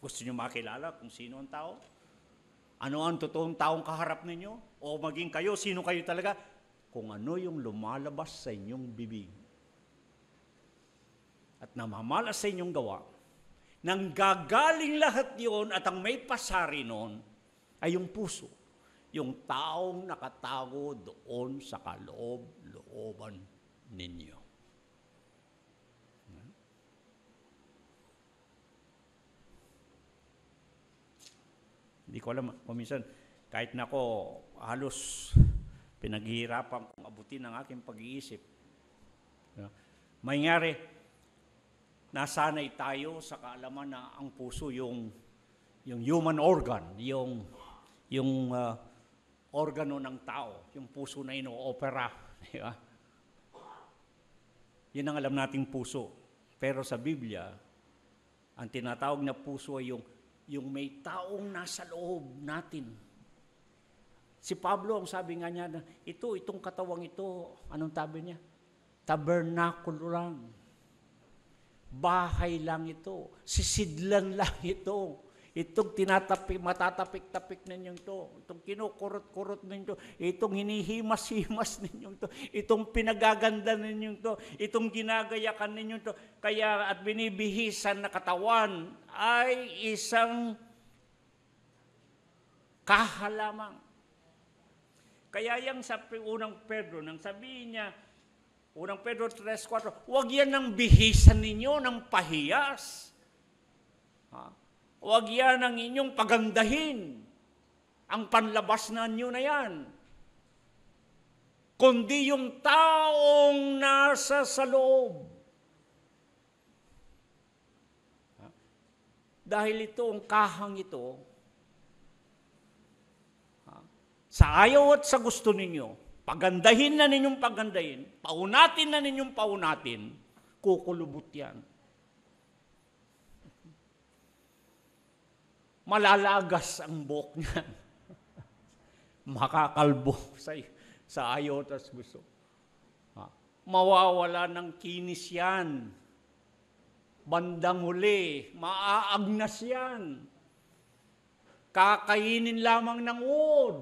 Gusto niyo makilala kung sino ang tao? Ano ang totoong taong kaharap ninyo? O maging kayo, sino kayo talaga? Kung ano yung lumalabas sa inyong bibig at namamalas sa inyong gawa, nang gagaling lahat yon at ang may pasari nun ay yung puso, yung taong nakatago doon sa kaloob-looban ninyo. Hindi ko alam, kuminsan, kahit na ako halos pinaghihirapan kong abutin ang aking pag-iisip. Mangyari, nasanay tayo sa kaalaman na ang puso yung human organ, yung organo ng tao, yung puso na ino-opera. Di ba? Yun ang alam nating puso. Pero sa Biblia, ang tinatawag na puso ay yung may taong nasa loob natin. Si Pablo, ang sabi nga niya, itong katawang ito, anong tabi niya? Tabernakulo lang. Bahay lang ito. Sisidlan lang ito. Itong matatapik-tapik ninyong to, itong kinukurot-kurot ninyong to, itong hinihimas-himas ninyong to, itong pinagaganda ninyong to, itong ginagayakan ninyong to, kaya at binibihisan na katawan ay isang kahalamang. Kaya yung sa unang Pedro, nang sabihin niya, unang Pedro 3:4, huwag yan ang bihisan ninyo ng pahiyas. Huwag yan ang inyong pagandahin. Ang panlabas na nyo na yan. Kundi yung taong nasa sa loob. Dahil ito, ang kahang ito, sa ayaw at sa gusto ninyo, pagandahin na ninyong pagandahin, paunatin na ninyong paunatin, kukulubot yan. Malalagas ang buhok niyan. Makakalbo sa ayaw at gusto. Mawawala ng kinis yan. Bandang huli, maaagnas yan. Kakainin lamang ng uod.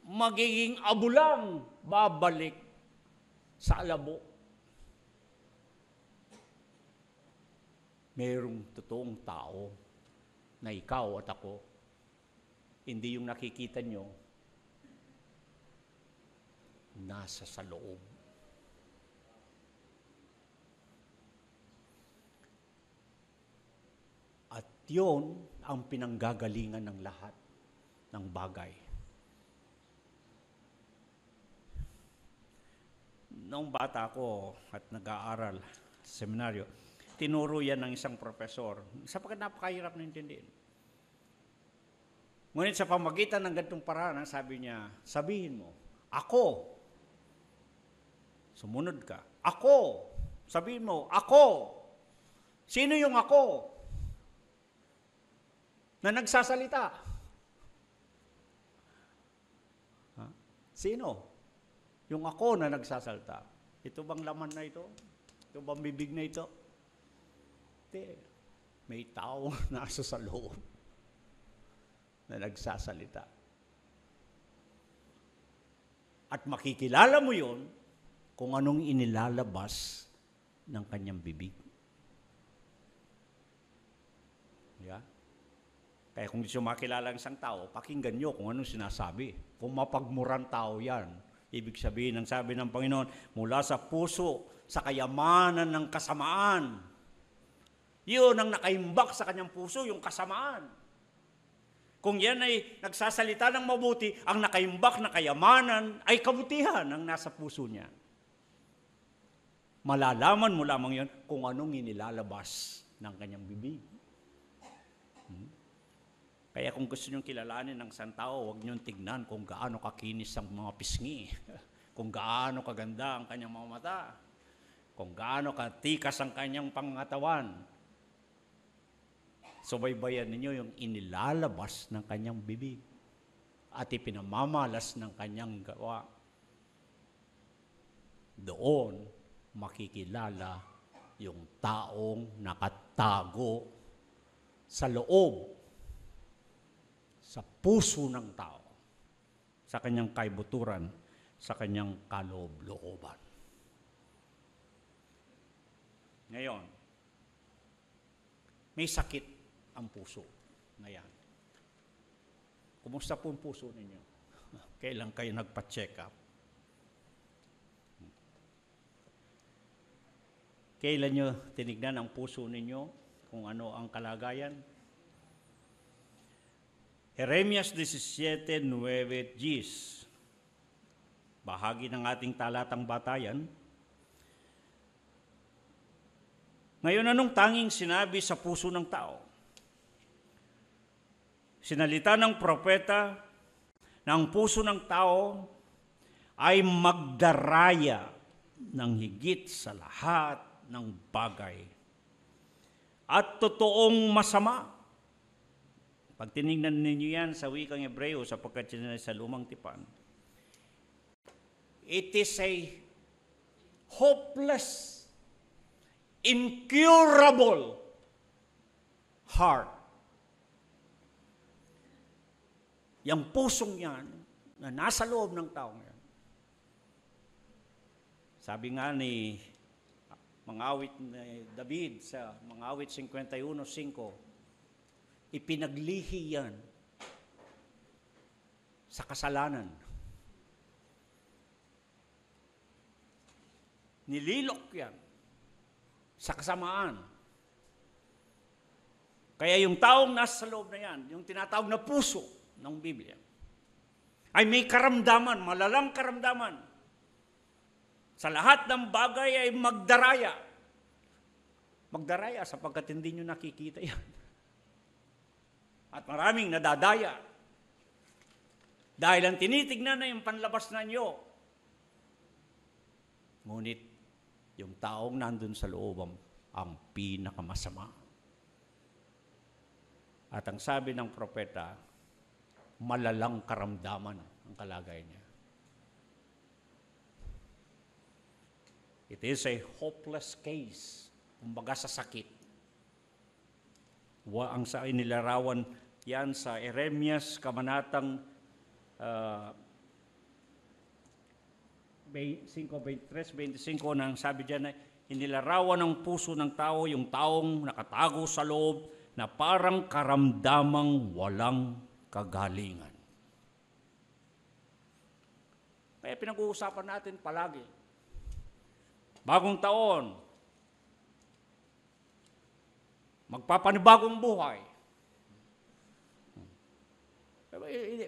Magiging abulang, babalik sa alabo. Merong totoong tao na ikaw at ako, hindi yung nakikita nyo, nasa sa loob. At yun ang pinanggagalingan ng lahat ng bagay. Noong bata ako at nag-aaral sa seminaryo, tinuro yan ng isang profesor sapagkat napakahirap na intindihin. Ngunit sa pamagitan ng ganitong paraan, sabi niya, sabihin mo, ako. Sumunod ka. Ako. Sabihin mo, ako. Sino yung ako na nagsasalita? Sino? Yung ako na nagsasalita. Ito bang laman na ito? Ito bang bibig na ito? May tao nasa sa loob na nagsasalita. At makikilala mo yon kung anong inilalabas ng kanyang bibig. Yeah? Kaya kung gusto makilala ang isang tao, pakinggan nyo kung anong sinasabi. Kung mapagmurang tao yan, ibig sabihin, ang sabi ng Panginoon, mula sa puso, sa kayamanan ng kasamaan, yun ang nakaimbak sa kanyang puso, yung kasamaan. Kung yan ay nagsasalita ng mabuti, ang nakaimbak na kayamanan ay kabutihan ang nasa puso niya. Malalaman mo lamang yun kung anong inilalabas ng kanyang bibig. Kaya kung gusto niyong kilalanin ng isang tao, huwag niyong tignan kung gaano kakinis ang mga pisngi, kung gaano kaganda ang kanyang mga mata, kung gaano katikas ang kanyang pangatawan. Subaybayan ninyo yung inilalabas ng kanyang bibig at ipinamamalas ng kanyang gawa. Doon makikilala yung taong nakatago sa loob, sa puso ng tao, sa kanyang kaibuturan, sa kanyang kaloob-looban. Ngayon, may sakit ang puso na yan. Kumusta po ang puso ninyo? Kailan kayo nagpa-check up? Kailan nyo tinignan ang puso ninyo kung ano ang kalagayan? Jeremias 17:9-10, bahagi ng ating talatang batayan. Ngayon, anong tanging sinabi sa puso ng tao? Sinalita ng propeta na ang puso ng tao ay magdaraya ng higit sa lahat ng bagay at totoong masama. Pag tinignan ninyo yan sa wikang Hebreo, sapagkat yan sa Lumang Tipan, it is a hopeless, incurable heart Yang pusong yan na nasa loob ng taong yan. Sabi nga ni Mangawit ni David sa Mangawit 51:5, ipinaglihi yan sa kasalanan. Nililok yan sa kasamaan. Kaya yung taong nasa loob na yan, yung tinatawag na puso ng Biblia, ay may karamdaman, malalang karamdaman. Sa lahat ng bagay ay magdaraya. Magdaraya sapagkat hindi nyo nakikita yan. At maraming nadadaya. Dahil ang tinitignan na yung panlabas na nyo. Ngunit yung taong nandun sa loob ang pinakamasama. At ang sabi ng propeta, malalang karamdaman ang kalagayan niya. It is a hopeless case. Kumbaga sa sakit. Ang sa inilarawan yan sa Eremias, kabanatang 5:23-25 nang sabi diyan na inilarawan ng puso ng tao yung taong nakatago sa loob na parang karamdamang walang kagalingan. Kaya pinag-uusapan natin palagi. Bagong taon, magpapanibagong buhay.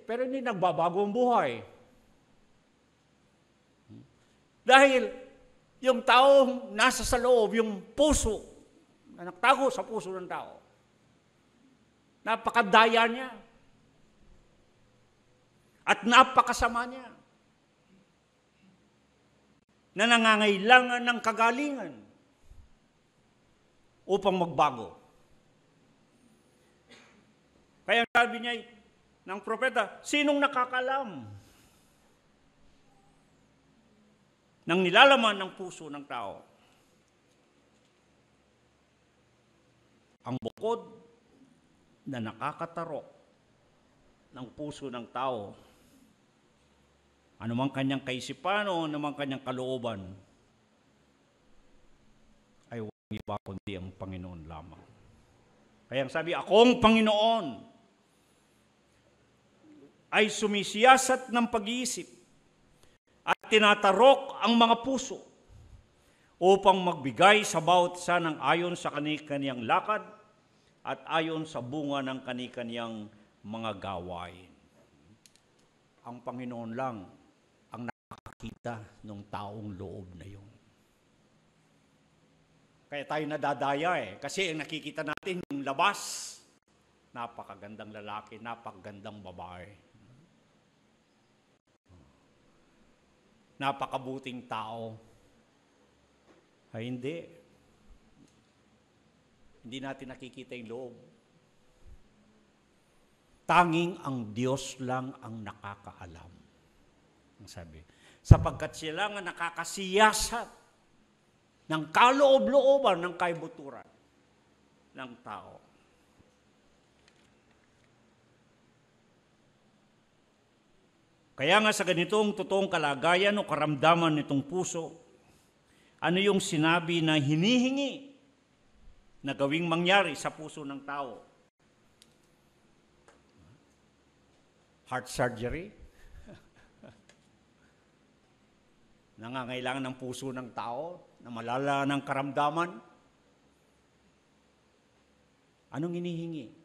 Pero hindi nagbabago ang buhay. Dahil yung taong nasa sa loob, yung puso, na naktago sa puso ng tao, napakadaya niya. At napakasama niya. Na nangangailangan ng kagalingan upang magbago. Kaya sabi niya ng propeta, sinong nakakalam ng nilalaman ng puso ng tao? Ang bukod na nakakatarok ng puso ng tao, anumang kanyang kaisipan o anumang kanyang kalooban, ay walang iba kundi ang Panginoon lamang. Kaya ang sabi, akong Panginoon ay sumisiyasat ng pag-iisip at tinatarok ang mga puso upang magbigay sa bawat isa ng ayon sa kani-kaniyang lakad at ayon sa bunga ng kani-kaniyang mga gawain. Ang Panginoon lang ang nakakita ng taong loob na yun. Kaya tayo nadadaya kasi ang nakikita natin yung labas, napakagandang lalaki, napakagandang babae. Napakabuting tao. Ay hindi. Hindi natin nakikita yung loob. Tanging ang Diyos lang ang nakakaalam. Ang sabi. Sapagkat siya lang ang nakakasiyasat ng kaloob-looban ng kaibuturan ng tao. Kaya nga sa ganitong totoong kalagayan o karamdaman nitong puso, ano yung sinabi na hinihingi na gawing mangyari sa puso ng tao? Heart surgery? Nangangailangan ng puso ng tao na malala ng karamdaman? Anong hinihingi?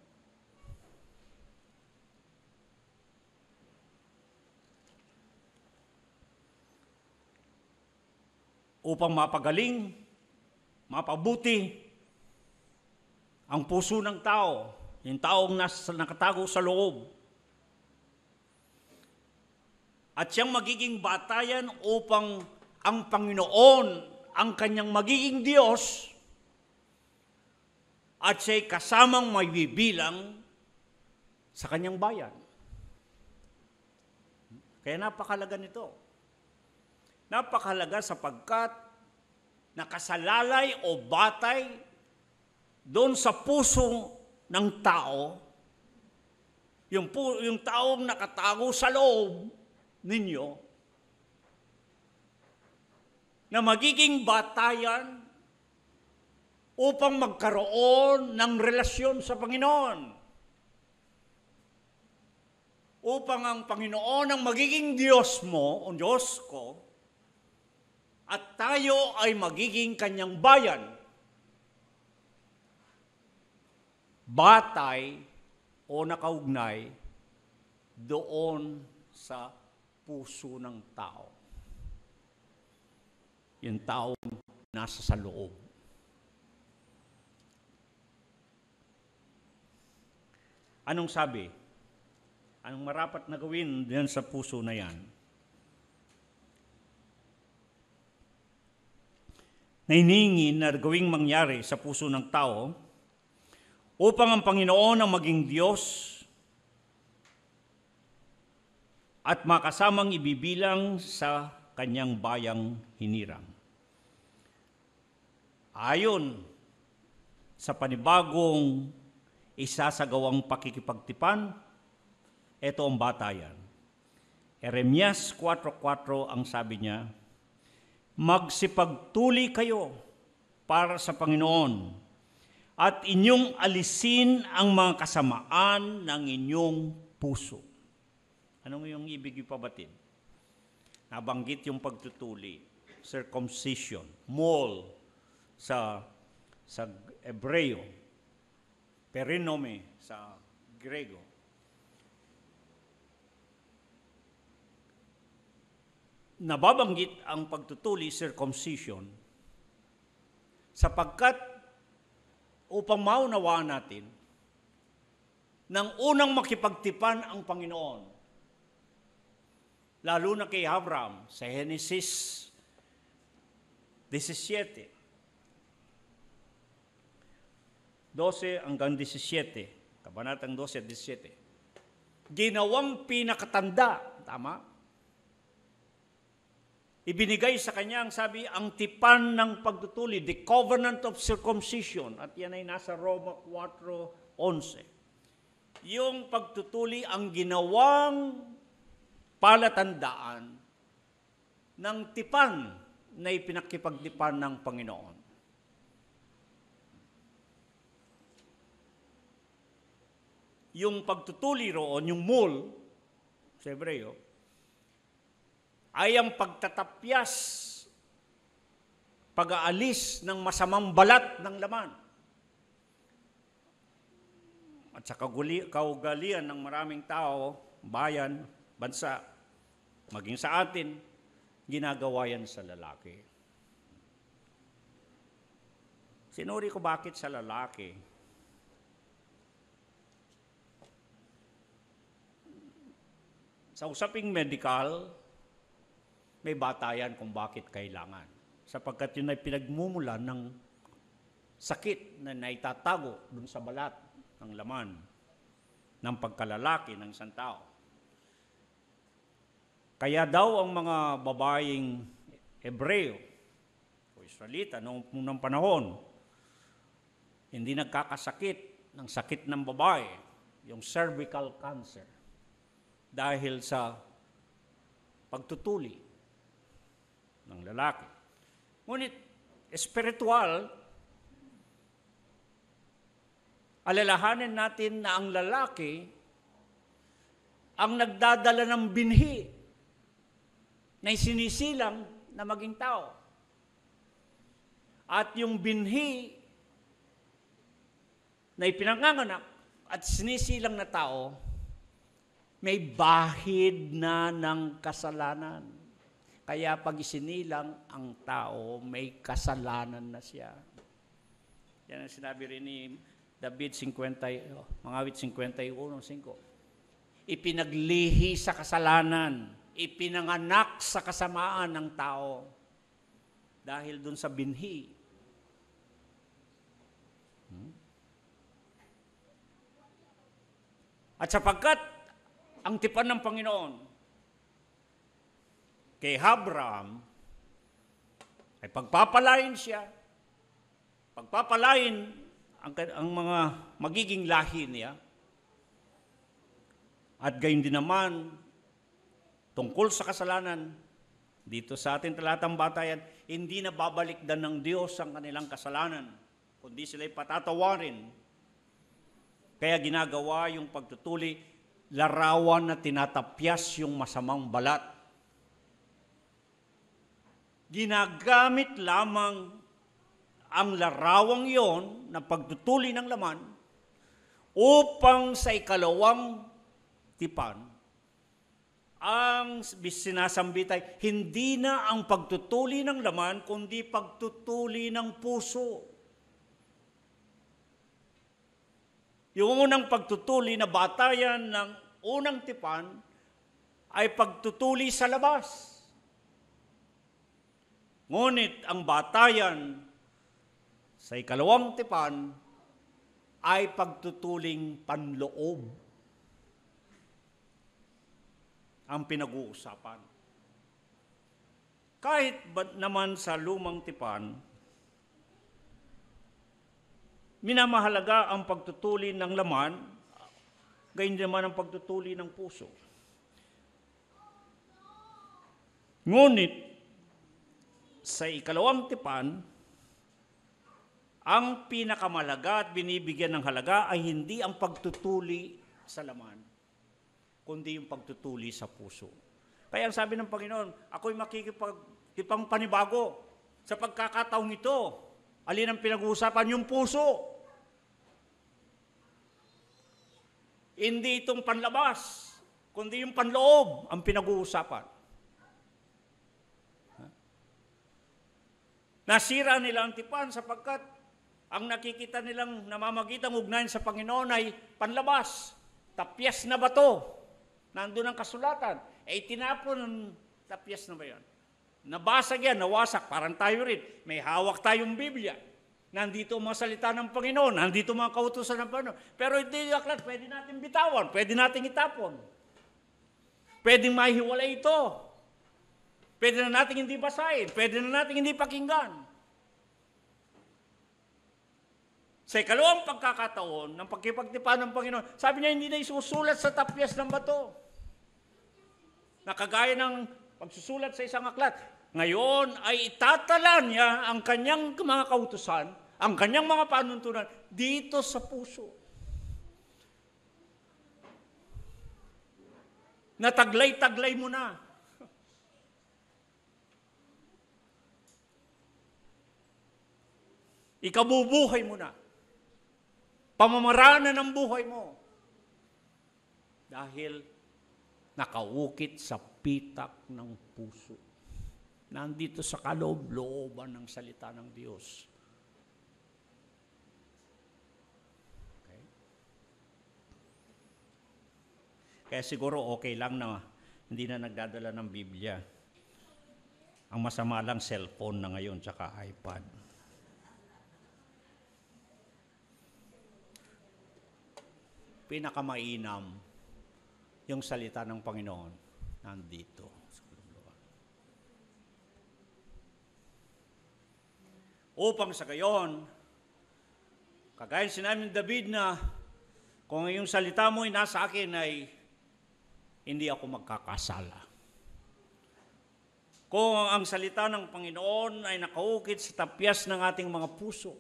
Upang mapagaling, mapabuti ang puso ng tao, yung taong nakatago sa loob. At siyang magiging batayan upang ang Panginoon, ang kanyang magiging Diyos, at siya'y kasamang may bibilang sa kanyang bayan. Kaya napakahalaga nito. Napakahalaga sapagkat nakasalalay o batay doon sa puso ng tao yung taong nakatago sa loob ninyo, na magiging batayan upang magkaroon ng relasyon sa Panginoon. Upang ang Panginoon ang magiging Diyos mo o Diyos ko, at tayo ay magiging kanyang bayan. Batay o nakaugnay doon sa puso ng tao. Yung taong nasa sa loob. Anong sabi? Anong marapat na gawin diyan sa puso na yan? Na hinihingi na gawing mangyari sa puso ng tao upang ang Panginoon ang maging Diyos at makasamang ibibilang sa kanyang bayang hinirang. Ayon sa panibagong isasagawang pakikipagtipan, ito ang batayan. Jeremias 4:4 ang sabi niya, magsipagtuli kayo para sa Panginoon at inyong alisin ang mga kasamaan ng inyong puso. Anong yung ibig ipabatid? Nabanggit yung pagtutuli, circumcision, mol sa Hebreo, perinome sa Grego. Nababanggit ang pagtutuli, circumcision, sapagkat upang maunawaan natin nang unang makipagtipan ang Panginoon, lalo na kay Abraham sa Genesis 17, 12 hanggang 17, kabanatang 12 at 17. Ginawang pinakatanda, tama? Ibinigay sa kanya ang sabi, ang tipan ng pagtutuli, the covenant of circumcision. At yan ay nasa Roma 4:11. Yung pagtutuli ang ginawang palatandaan ng tipan na ipinakipagtipan ng Panginoon. Yung pagtutuli roon, yung mul, sa Hebreo, ay ang pagtatapyas, pag-aalis ng masamang balat ng laman. At sa kaugalian ng maraming tao, bayan, bansa, maging sa atin, ginagawa yan sa lalaki. Sinuri ko bakit sa lalaki. Sa usaping medical, may batayan kung bakit kailangan. Sapagkat yun ay pinagmumulan ng sakit na naitatago dun sa balat ng laman ng pagkalalaki ng isang tao. Kaya daw ang mga babaeng Hebreo o Israelita noong unang panahon, hindi nagkakasakit ng sakit ng babae, yung cervical cancer, dahil sa pagtutuli ng lalaki. Ngunit, espiritual, alalahanin natin na ang lalaki ang nagdadala ng binhi na sinisilang na maging tao. At yung binhi na ipinanganganak at sinisilang na tao, may bahid na ng kasalanan. Kaya pag isinilang ang tao, may kasalanan na siya. Yan ang sinabi rin ni David 50, mga awit 51:5. Ipinaglihi sa kasalanan, ipinanganak sa kasamaan ng tao dahil dun sa binhi. At sapagkat ang tipan ng Panginoon kay Abraham ay pagpapalain siya, pagpapalain ang mga magiging lahi niya, At gayon din naman, tungkol sa kasalanan, dito sa ating talatang batayan, hindi na babalikdan ng Diyos ang kanilang kasalanan, kundi sila'y patatawarin. Kaya ginagawa yung pagtutuli, larawan na tinatapyas yung masamang balat. Ginagamit lamang ang larawang iyon na pagtutuli ng laman upang sa ikalawang tipan, ang sinasambi ay hindi na ang pagtutuli ng laman, kundi pagtutuli ng puso. Yung unang pagtutuli na batayan ng unang tipan ay pagtutuli sa labas. Ngunit ang batayan sa ikalawang tipan ay pagtutuling panloob ang pinag-uusapan. Kahit naman sa lumang tipan, minamahalaga ang pagtutuli ng laman, gayon naman ang pagtutuli ng puso. Ngunit, sa ikalawang tipan, ang pinakamalaga at binibigyan ng halaga ay hindi ang pagtutuli sa laman, kundi yung pagtutuli sa puso. Kaya ang sabi ng Panginoon, ako'y makikipang panibago sa pagkakataong ito. Alin ang pinag-uusapan? Yung puso. Hindi itong panlabas, kundi yung panloob ang pinag-uusapan. Nasira nila ang tipan sapagkat ang nakikita nilang namamagitang ugnayan sa Panginoon ay panlabas. Tapyas na bato. Nandun ang kasulatan. Tinapon ng tapyas na ba yan? Nabasag yan, nawasak. Parang tayo rin. May hawak tayong Biblia. Nandito ang mga salita ng Panginoon. Nandito ang mga kautusan ng Panginoon. Pero hindi yung aklat. Pwede natin bitawan. Pwede natin itapon. Pwedeng mahiwalay ito. Pwede na natin hindi basahin. Pwede na natin hindi pakinggan. Sa ikalawang pagkakataon ng pagkipagtipan ng Panginoon, sabi niya hindi na isusulat sa tapyas ng bato. Nakagaya ng pagsusulat sa isang aklat. Ngayon ay itatala niya ang kanyang mga kautusan, ang kanyang mga panuntunan dito sa puso. Nataglay-taglay mo na. Ikabubuhay mo na. Pamamaraanan ng buhay mo. Dahil nakaukit sa pitak ng puso. Nandito sa kaloob-looban ng salita ng Diyos. Okay? Kaya siguro okay lang na hindi na nagdadala ng Biblia. Ang masama lang cellphone na ngayon tsaka iPad. Pinakamainam yung salita ng Panginoon nandito sa kalooban. Upang sa gayon, kagaya sinabi ni David na kung yung salita mo ay nasa akin ay hindi ako magkakasala. Kung ang salita ng Panginoon ay nakaukit sa tapyas ng ating mga puso,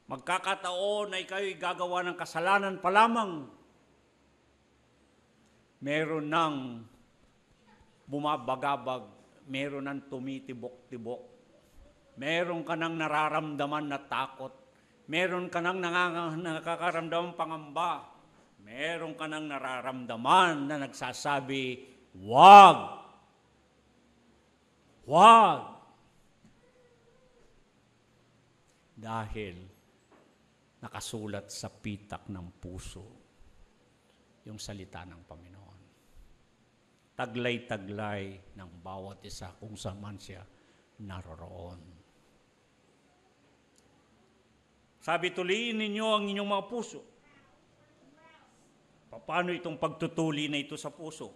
magkakataon ay kayo'y gagawa ng kasalanan pa lamang. Meron ng bumabagabag, meron ng tumitibok-tibok, meron ka ng nararamdaman na takot, meron ka ng nakakaramdaman pangamba, meron ka ng nararamdaman na nagsasabi, wag! Wag! Dahil nakasulat sa pitak ng puso yung salita ng Panginoon. Taglay-taglay ng bawat isa kung saan man siya naroroon. Sabi, tuliin ninyo ang inyong mga puso. Paano itong pagtutuli na ito sa puso?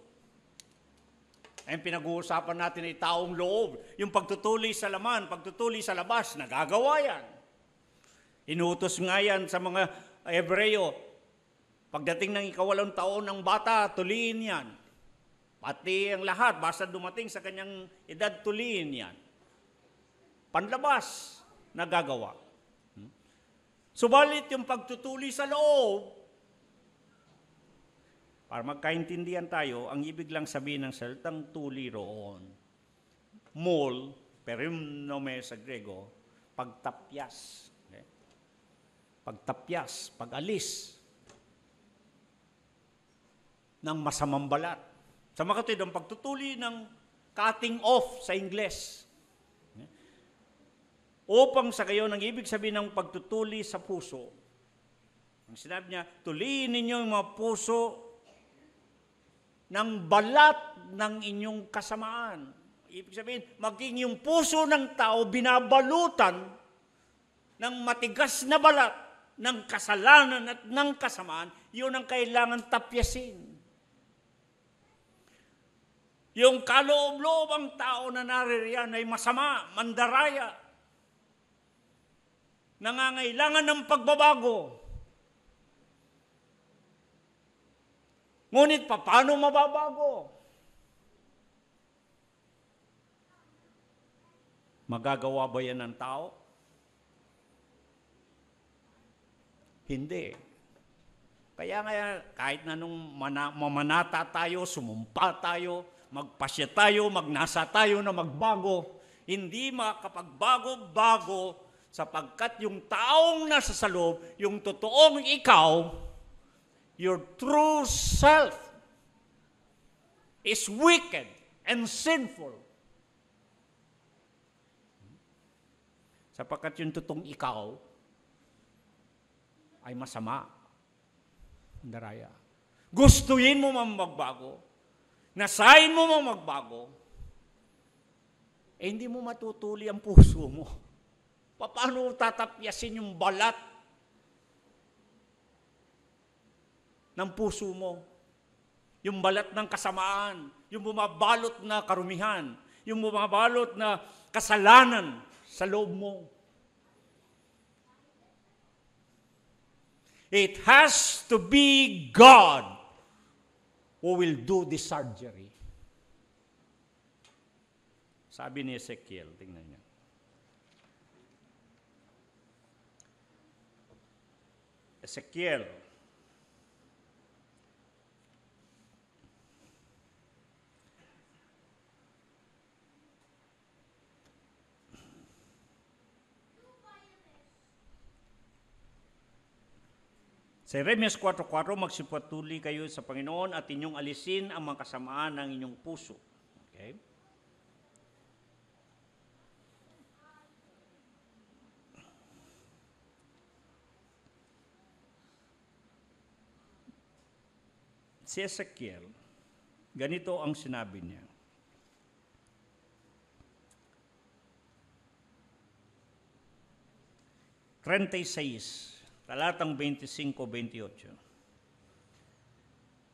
Ang pinag-uusapan natin ay taong loob. Yung pagtutuli sa laman, pagtutuli sa labas, nagagawa yan. Inuutos nga yan sa mga Hebreo Pagdating ng 8 taon ng bata, tuliin yan. Pati ang lahat, basta dumating sa kanyang edad, tuliin yan. Panlabas na gagawa. Subalit yung pagtutuli sa loob, para magkaintindihan tayo, ang ibig lang sabihin ng salitang tuli roon, mol, perimnome sa Grego, pagtapyas. Okay? Pagtapyas, pag-alis ng masamang balat. Sa mga kapatid, ang pagtutuli ng cutting off sa Ingles. Upang sa kayo, ang ibig sabihin ng pagtutuli sa puso. Ang sinabi niya, tuliin ninyo yung mga puso ng balat ng inyong kasamaan. Ibig sabihin, maging yung puso ng tao binabalutan ng matigas na balat ng kasalanan at ng kasamaan, yun ang kailangan tapyasin. Yung kaloob-loob ang tao na naririyan ay masama, mandaraya, nangangailangan ng pagbabago. Ngunit paano mababago? Magagawa ba yan ng tao? Hindi. Kaya kahit na nung mamanata tayo, sumumpa tayo, magpasya tayo, magnasa tayo na magbago, hindi makakapagbago-bago sapagkat yung taong nasa sa loob, yung totoong ikaw, your true self is wicked and sinful. Sapagkat yung totoong ikaw ay masama. Daraya. Gustuhin mo mang magbago, nasayin mo mang magbago, hindi mo matutuli ang puso mo. Paano tatapyasin yung balat ng puso mo? Yung balat ng kasamaan, yung bumabalot na karumihan, yung bumabalot na kasalanan sa loob mo. It has to be God who will do the surgery. Sabi ni Ezekiel, tingnan niyo. Ezekiel. Sa Jeremias 4:4, magsipatuli kayo sa Panginoon at inyong alisin ang mga kasamaan ng inyong puso. Okay? Si Ezekiel, ganito ang sinabi niya. Talatang 25-28.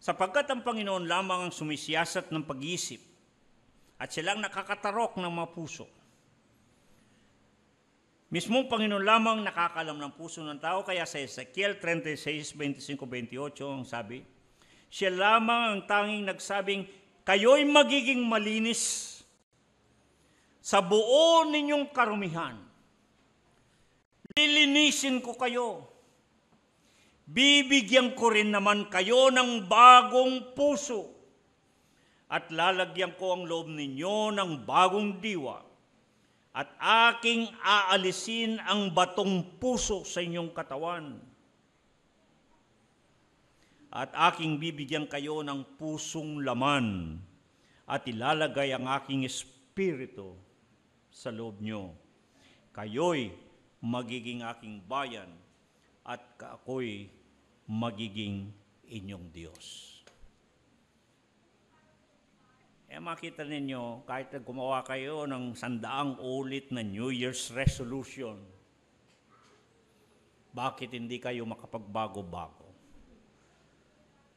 Sapagkat ang Panginoon lamang ang sumisiyasat ng pag-iisip at silang nakakatarok ng mga puso. Mismong Panginoon lamang nakakalam ng puso ng tao, kaya sa Ezekiel 36:25-28 ang sabi, siya lamang ang tanging nagsabing, kayo'y magiging malinis sa buo ninyong karumihan. Lilinisin ko kayo. Bibigyan ko rin naman kayo ng bagong puso at lalagyan ko ang loob ninyo ng bagong diwa at aking aalisin ang batong puso sa inyong katawan at aking bibigyan kayo ng pusong laman at ilalagay ang aking espiritu sa loob nyo. Kayo'y magiging aking bayan at ako'y magiging inyong Diyos. Makita ninyo, kahit gumawa kayo ng 100 ulit na New Year's resolution, bakit hindi kayo makapagbago-bago?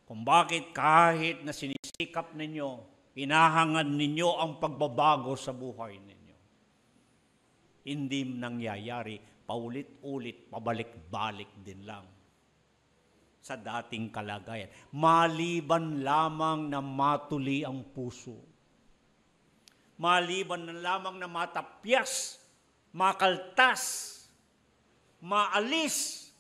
Kung bakit kahit na sinisikap ninyo, hinahangad ninyo ang pagbabago sa buhay ninyo, hindi nangyayari, paulit-ulit, pabalik-balik din lang. sa dating kalagayan. Maliban lamang na matuli ang puso. Maliban na lamang na matapyas, makaltas, maalis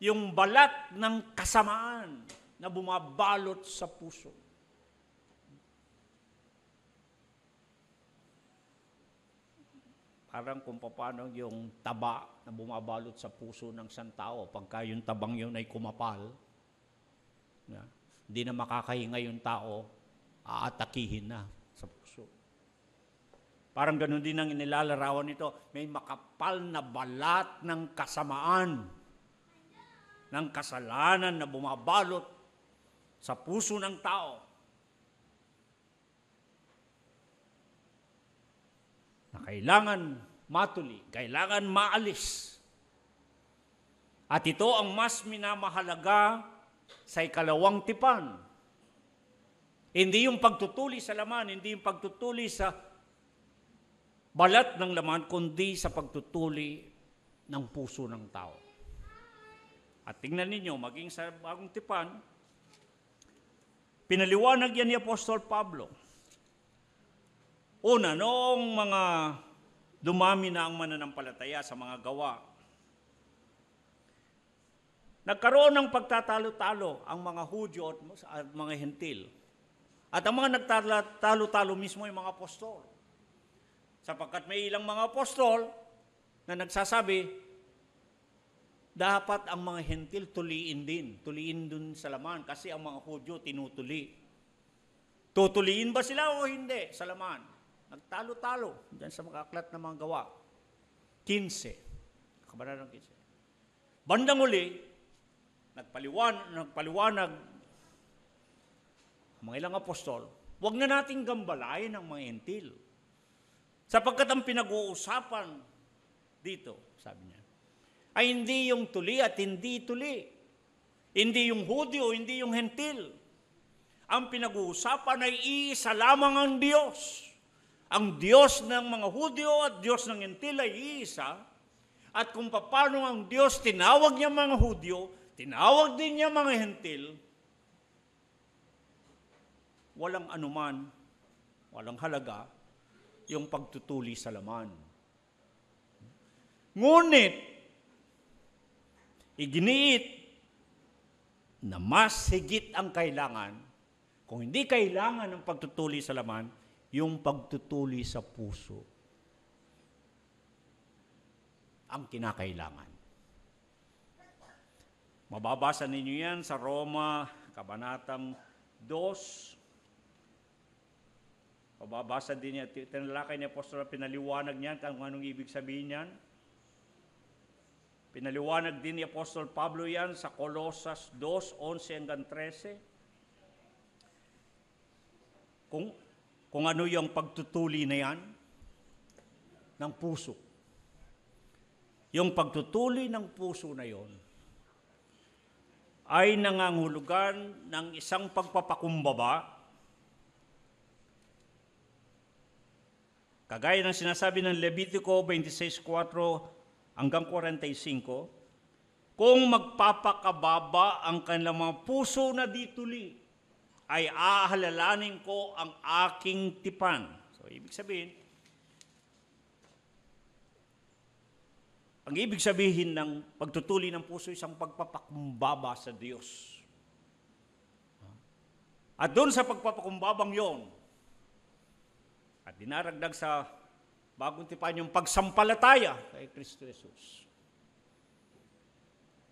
yung balat ng kasamaan na bumabalot sa puso. Parang kung paano yung taba na bumabalot sa puso ng isang tao, pagka yung tabang yun ay kumapal, hindi na makakahinga yung tao, aatakihin na sa puso. Parang ganun din ang inilalarawan nito, may makapal na balat ng kasamaan, ng kasalanan na bumabalot sa puso ng tao. Na kailangan matuli, kailangan maalis. At ito ang mas minamahalaga sa ikalawang tipan. Hindi yung pagtutuli sa laman, hindi yung pagtutuli sa balat ng laman, kundi sa pagtutuli ng puso ng tao. At tingnan ninyo, maging sa bagong tipan, pinaliwanag yan ni Apostol Pablo. Una, noong mga dumami na ang mananampalataya sa mga gawa, nagkaroon ng pagtatalo-talo ang mga Hudyo at mga Hentil. At ang mga nagtatalo-talo mismo ay mga apostol. Sapagkat may ilang mga apostol na nagsasabi, dapat ang mga Hentil tuliin dun sa laman kasi ang mga Hudyo tinutuli. Tutuliin ba sila o hindi sa laman? Nagtalo-talo dyan sa mga aklat ng mga gawa. 15. Kabanatang 15. Bandang uli, nagpaliwanag mga ilang apostol, huwag na nating gambalain ang mga Hentil. Sapagkat ang pinag-uusapan dito, sabi niya, ay hindi yung tuli at hindi tuli. Hindi yung Hudyo, hindi yung Hentil. Ang pinag-uusapan ay iisa lamang ang Diyos. Ang Diyos ng mga Hudyo at Diyos ng Hentil ay iisa. At kung paano ang Diyos tinawag niya mga Hudyo, tinawag din niya mga Hentil, walang anuman, walang halaga, yung pagtutuli sa laman. Ngunit, iginiit na mas higit ang kailangan, kung hindi kailangan ng pagtutuli sa laman, yung pagtutuli sa puso ang kinakailangan. Mababasa ninyo yan sa Roma, Kabanatang 2. Mababasa din niya, tinalakay ni Apostol, pinaliwanag niyan kung anong ibig sabihin niyan. Pinaliwanag din ni Apostol Pablo yan sa Colosas 2:11-13. Kung ano yung pagtutuli na yan ng puso. Yung pagtutuli ng puso na yon ay nangangahulugan ng isang pagpapakumbaba, kagaya ng sinasabi ng Levitico 26:4 hanggang 45, kung magpapakababa ang kanilang mga puso na dituli, ay ahalalanin ko ang aking tipan. So, ibig sabihin, ang ibig sabihin ng pagtutuli ng puso, isang pagpapakumbaba sa Diyos. At doon sa pagpapakumbabang yon, at dinaragdag sa bagong tipan yung pagsampalataya kay Kristo Jesus.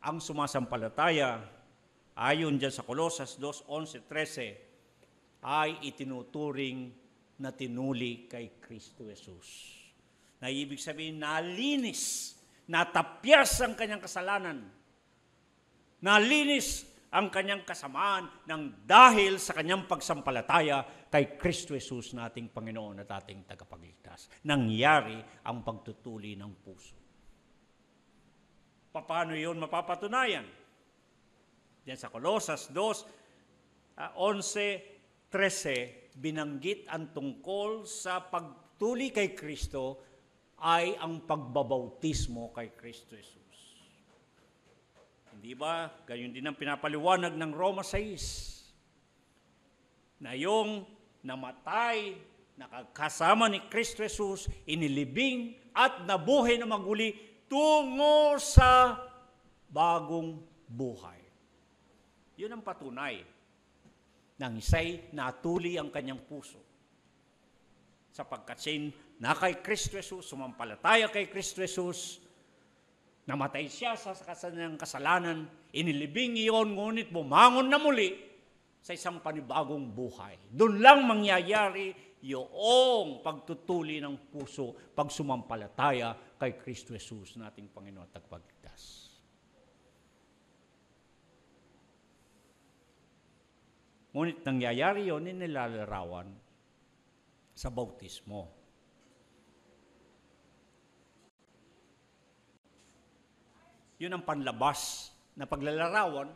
Ang sumasampalataya, ayon dyan sa Colosas 2:11-13, ay itinuturing na tinuli kay Kristo Jesus. Na ibig sabihin, nalinis, natapyas ang kanyang kasalanan, nalinis ang kanyang kasamaan ng dahil sa kanyang pagsampalataya kay Kristo Jesus nating Panginoon at ating tagapagligtas. Nangyari ang pagtutuli ng puso. Paano yun mapapatunayan? Diyan sa Colosas 2:11-13, binanggit ang tungkol sa pagtuli kay Kristo ay ang pagbabautismo kay Kristo Jesus. Di ba? Gayon din ang pinapaliwanag ng Roma 6. Na yung namatay, nakakasama ni Kristo Jesus, inilibing at nabuhay na maguli tungo sa bagong buhay. Yun ang patunay ng isa'y natuli ang kanyang puso. Sapagkat siya na kay Kristo Jesus, sumampalataya kay Kristo Jesus, namatay siya sa kanyang kasalanan, inilibing iyon, ngunit bumangon na muli sa isang panibagong buhay. Doon lang mangyayari yung pagtutuli ng puso pag sumampalataya kay Kristo Jesus, nating Panginoon at Tagapagligtas. Ngunit nangyayari yun, nilalarawan sa bautismo. Yun ang panlabas na paglalarawan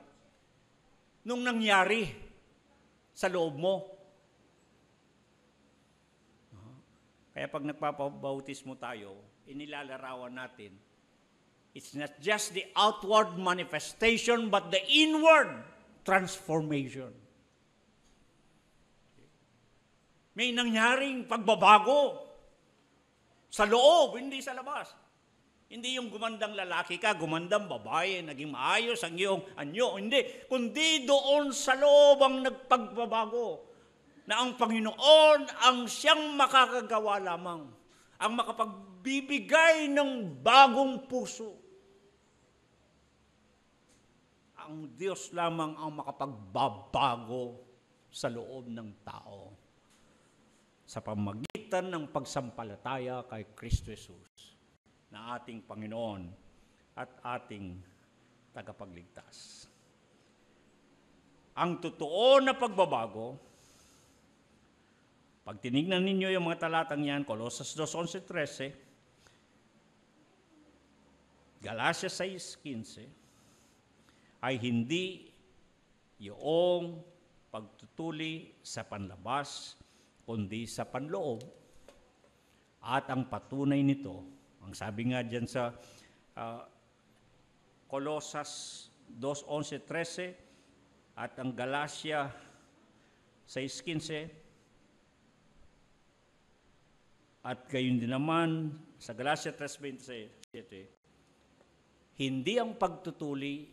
nung nangyari sa loob mo. Kaya pag nagpapabautismo tayo, inilalarawan natin, it's not just the outward manifestation, but the inward transformation. May nangyaring pagbabago sa loob, hindi sa labas. Hindi yung gumandang lalaki ka, gumandang babae, naging maayos ang iyong anyo. Hindi, kundi doon sa loob ang nagpagbabago. Na ang Panginoon ang siyang makakagawa lamang. Ang makapagbibigay ng bagong puso. Ang Diyos lamang ang makapagbabago sa loob ng tao. Sa pamagitan ng pagsampalataya kay Kristo Jesus na ating Panginoon at ating tagapagligtas. Ang totoo na pagbabago, pag tinignan ninyo yung mga talatang yan, Colosas 2:11-13, Galatia 6:15, ay hindi yung pagtutuli sa panlabas, kundi sa panloob. At ang patunay nito, ang sabi nga dyan sa Colosas 2:11-13 at ang Galatia 6:15, at gayon din naman sa Galatia 3:27, hindi ang pagtutuli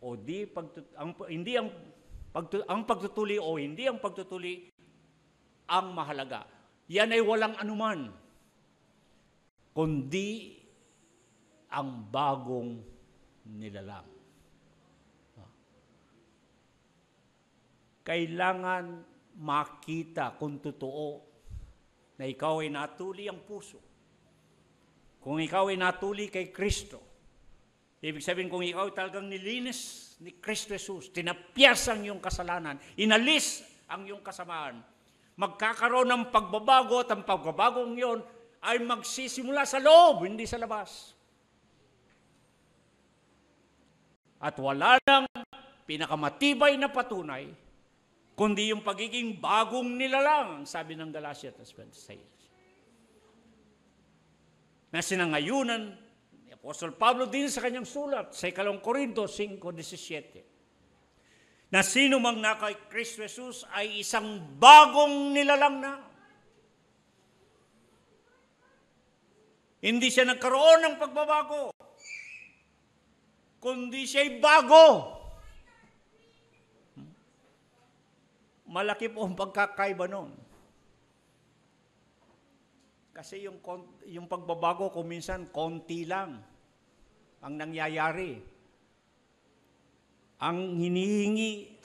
o ang pagtutuli o hindi ang pagtutuli ang mahalaga. Yan ay walang anuman, kundi ang bagong nilalang. Kailangan makita kung totoo na ikaw ay natuli ang puso. Kung ikaw ay natuli kay Kristo, ibig sabihin kung ikaw talagang nilinis ni Kristo Jesus, tinapyas ang iyong kasalanan, inalis ang iyong kasamaan, magkakaroon ng pagbabago at ang pagbabagong iyon ay magsisimula sa loob, hindi sa labas. At wala nang pinakamatibay na patunay, kundi yung pagiging bagong nilalang, sabi ng Galatia 3:26. Na sinangayunan ni Apostol Pablo din sa kanyang sulat sa 2 Corinto 5:17. Na sino mang na kay Kristo Jesus ay isang bagong nilalang na. Hindi siya nagkaroon ng pagbabago, kundi siya'y bago. Malaki po ang pagkakaiba nun. Kasi yung pagbabago kung minsan konti lang ang nangyayari. Ang hinihingi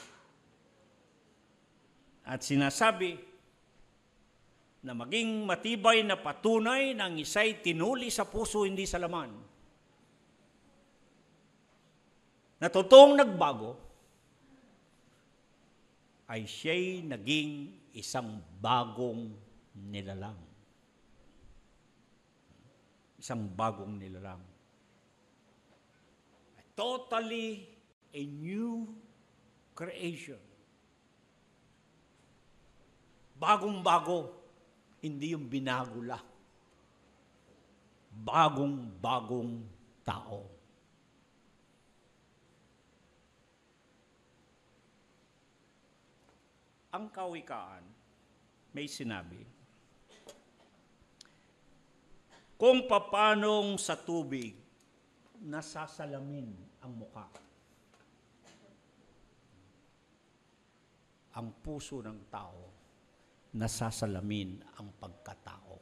at sinasabi na maging matibay na patunay ng isa'y tinuli sa puso, hindi sa laman. Na totoong nagbago ay siya'y naging isang bagong nilalang. Isang bagong nilalang. Totally a new creation. Bagong-bago, hindi yung binago lang. Bagong-bagong tao. Ang kawikaan, may sinabi, kung papanong sa tubig, nasasalamin ang muka. Ang puso ng tao, nasasalamin ang pagkatao.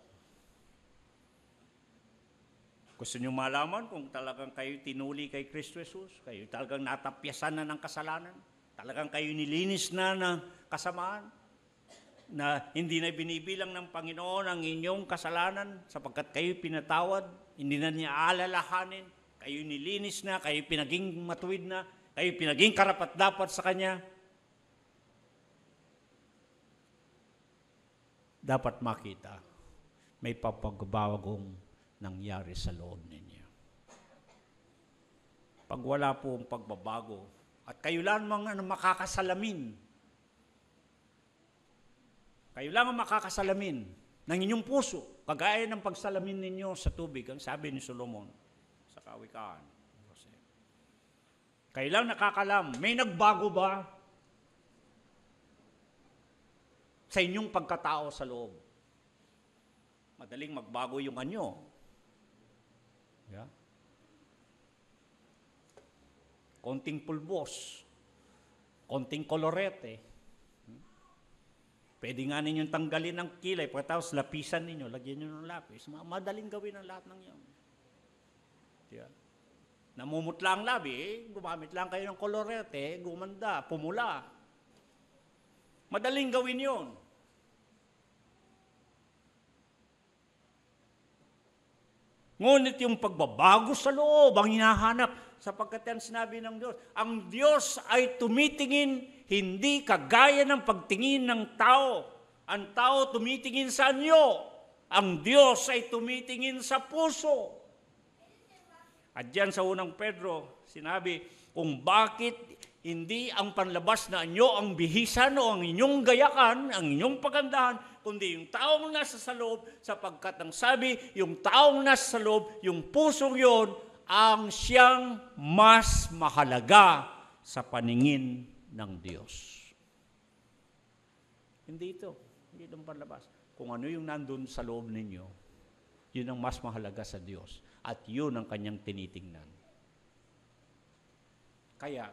Gusto niyo malaman kung talagang kayo tinuli kay Kristo Jesus? Kayo talagang natapyasan na ng kasalanan? Talagang kayo nilinis na ng kasamaan? Na hindi na binibilang ng Panginoon ang inyong kasalanan sapagkat kayo pinatawad? Hindi na niya alalahanin? Kayo nilinis na? Kayo pinaging matuwid na? Kayo pinaging karapat-dapat sa Kanya? Dapat makita, may papagbagong nangyari sa loob ninyo. Pag wala po ang pagbabago, at kayo lang mga makakasalamin, kayo lang ang makakasalamin ng inyong puso, kagaya ng pagsalamin ninyo sa tubig, ang sabi ni Solomon sa Kawikaan. Kayo lang nakakalam, may nagbago ba sa inyong pagkatao sa loob? Madaling magbago yung anyo. Yeah. Konting pulbos, konting kolorete. Pwede nga ninyong tanggalin ng kilay, pagkatapos lapisan ninyo, lagyan nyo ng lapis. Madaling gawin ang lahat ng yan. Yeah. Namumutla ang labi, gumamit lang kayo ng kolorete, gumanda, pumula. Madaling gawin yon. Ngunit yung pagbabago sa loob, ang hinahanap, sapagkat yan sinabi ng Diyos, ang Diyos ay tumitingin, hindi kagaya ng pagtingin ng tao. Ang tao tumitingin sa anyo, ang Diyos ay tumitingin sa puso. At diyan sa unang Pedro, sinabi, kung bakit hindi ang panlabas na anyo ang bihisan o ang inyong gayakan, ang inyong pagandahan, kundi yung taong nasa sa loob, sapagkat ang sabi, yung taong nasa sa loob, yung pusong yon, ang siyang mas mahalaga sa paningin ng Diyos. Hindi ito. Hindi itong panlabas. Kung ano yung nandun sa loob ninyo, yun ang mas mahalaga sa Diyos. At yun ang kanyang tinitingnan. Kaya,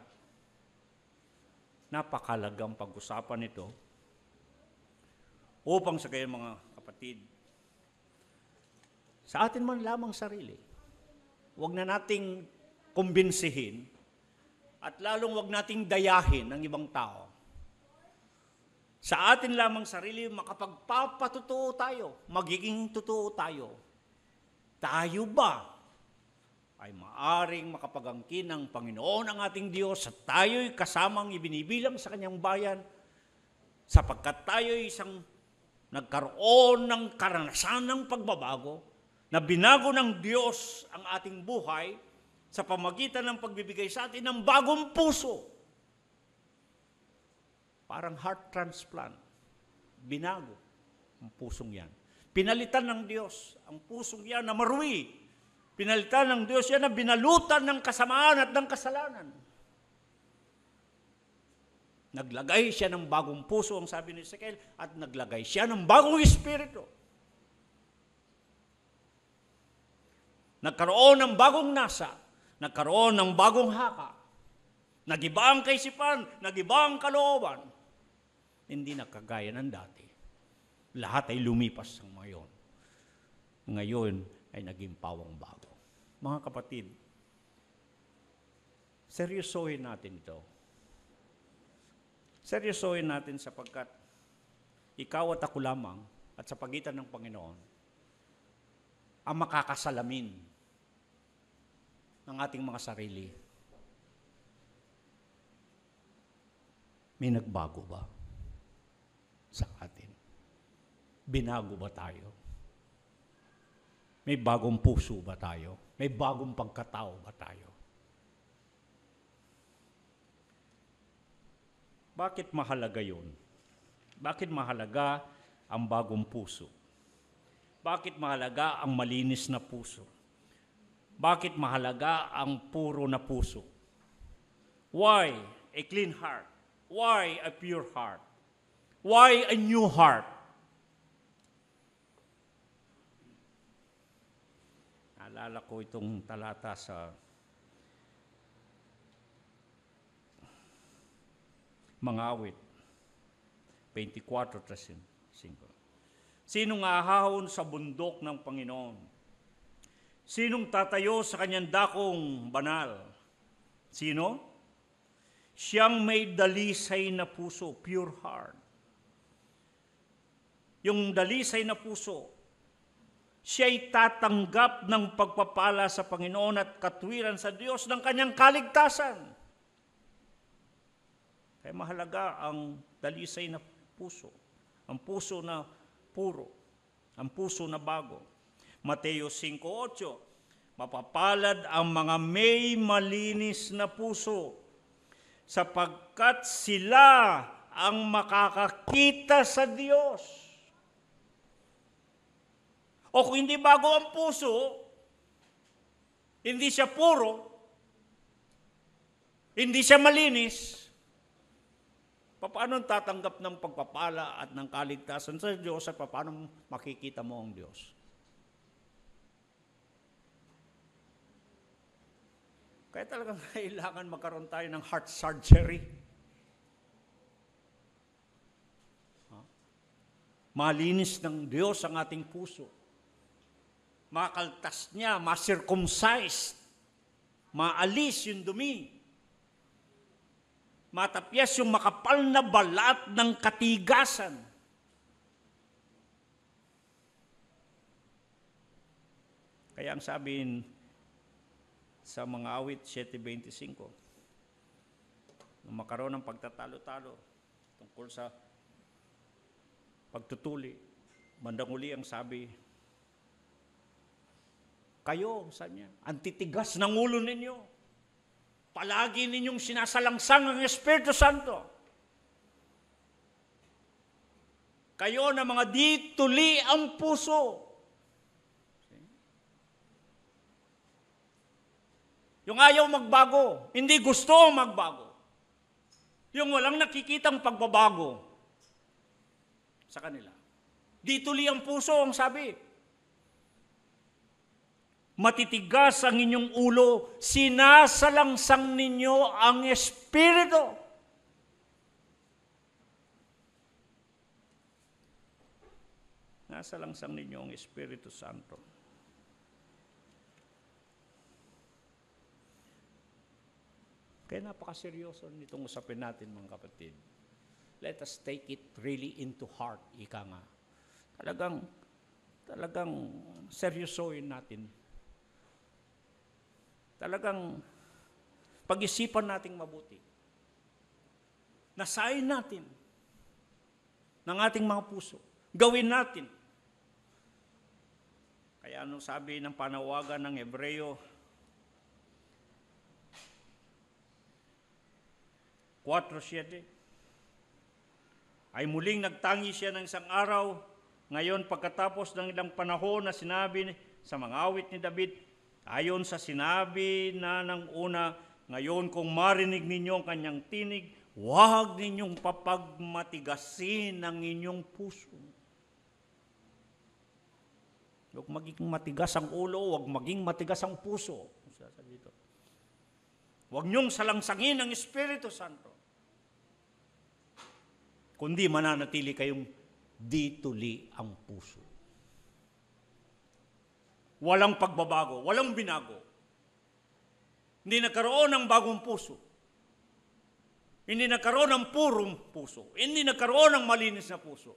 napakalagang pag-usapan ito upang sa kayong mga kapatid, sa atin man lamang sarili, huwag na nating kumbinsihin at lalong huwag nating dayahin ng ibang tao. Sa atin lamang sarili, makapagpapatotoo tayo, magiging totoo tayo. Tayo ba ay maaring makapagangkin ng Panginoon ang ating Diyos at tayo'y kasamang ibinibilang sa Kanyang bayan sapagkat tayo'y isang nagkaroon ng karanasan ng pagbabago na binago ng Diyos ang ating buhay sa pamagitan ng pagbibigay sa atin ng bagong puso. Parang heart transplant. Binago ang pusong yan. Pinalitan ng Diyos ang pusong yan na marui. Pinalitan ng Diyos yan na binalutan ng kasamaan at ng kasalanan. Naglagay siya ng bagong puso, ang sabi ni Ezekiel, at naglagay siya ng bagong espiritu. Nagkaroon ng bagong nasa, nagkaroon ng bagong haka, nagiba ang kaisipan, nagiba ang kalooban. Hindi na kagaya ng dati. Lahat ay lumipas ng ngayon. Ngayon ay naging pawang bago. Mga kapatid, seryosohin natin ito. Seryosohin natin sapagkat ikaw at ako lamang at sa pagitan ng Panginoon ang makakasalamin ng ating mga sarili. May nagbago ba sa atin? Binago ba tayo? May bagong puso ba tayo? May bagong pagkatao ba tayo? Bakit mahalaga yun? Bakit mahalaga ang bagong puso? Bakit mahalaga ang malinis na puso? Bakit mahalaga ang puro na puso? Why a clean heart? Why a pure heart? Why a new heart? Naalala ko itong talata sa Mga Awit, 24:5. Sinong ahahon sa bundok ng Panginoon? Sinong tatayo sa kanyang dakong banal? Sino? Siyang may dalisay na puso, pure heart. Yung dalisay na puso, siya'y tatanggap ng pagpapala sa Panginoon at katwiran sa Diyos ng kanyang kaligtasan. Kaya mahalaga ang dalisay na puso, ang puso na puro, ang puso na bago. Mateo 5:8, mapapalad ang mga may malinis na puso, sapagkat sila ang makakakita sa Diyos. O kung hindi bago ang puso, hindi siya puro, hindi siya malinis, paano tatanggap ng pagpapala at ng kaligtasan sa Diyos at paano makikita mo ang Diyos? Kaya talagang kailangan magkaroon tayo ng heart surgery. Malinis ng Diyos ang ating puso. Makaltas niya, ma-circumcised, maalis yung dumi. Matapyas yung makapal na balat ng katigasan. Kaya ang sabihin sa Mga Awit 7:25, nung makaroon ng pagtatalo-talo tungkol sa pagtutuli, bandang uli ang sabi, kayo, sabi niya, ang titigas ng ulo ninyo. Palagi ninyong sinasalangsang ang Espiritu Santo. Kayo na mga di tuli ang puso. Yung ayaw magbago, hindi gusto magbago. Yung walang nakikitang pagbabago sa kanila. Di tuli ang puso, ang sabi. Matitigas ang inyong ulo, sinasalangsang ninyo ang Espiritu. Nasalangsang ninyo ang Espiritu Santo. Kaya napakaseryoso nitong usapin natin, mga kapatid. Let us take it really into heart, ika nga. Talagang seryosoin natin. Talagang pag-isipan nating mabuti. Nasayin natin ng ating mga puso. Gawin natin. Kaya anong sabi ng panawagan ng Hebreo 4:7? Ay muling nagtangi siya ng isang araw, ngayon pagkatapos ng ilang panahon na sinabi sa mga awit ni David, ayon sa sinabi na ng una, ngayon kung marinig ninyo ang kanyang tinig, huwag ninyong papagmatigasin ang inyong puso. Huwag maging matigas ang ulo, huwag maging matigas ang puso. Huwag niyong salangsangin ang Espiritu Santo. Kundi mananatili kayong di tuli ang puso. Walang pagbabago, walang binago. Hindi nagkaroon ng bagong puso. Hindi nagkaroon ng purong puso. Hindi nagkaroon ng malinis na puso.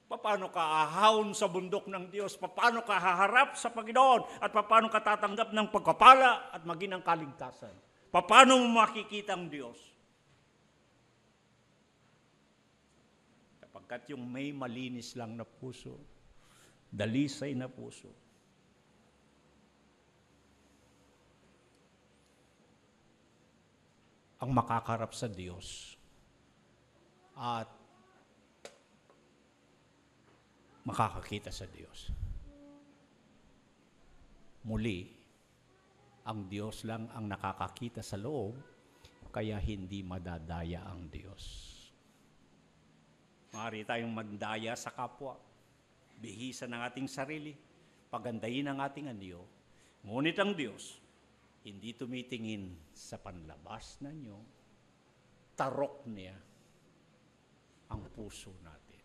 Paano ka ahawon sa bundok ng Diyos? Paano ka haharap sa Panginoon? At paano ka tatanggap ng pagkapala at maging ang kaligtasan? Paano mo makikita ang Diyos? Kapagkat yung may malinis lang na puso, dalisay na puso, ang makakarap sa Diyos at makakakita sa Diyos. Muli, ang Diyos lang ang nakakakita sa loob, kaya hindi madadaya ang Diyos. Maaari tayong mandaya sa kapwa, bihisan ng ating sarili, pagandahin ang ating anyo. Ngunit ang Diyos, hindi tumitingin sa panlabas na nyo, tarok niya ang puso natin.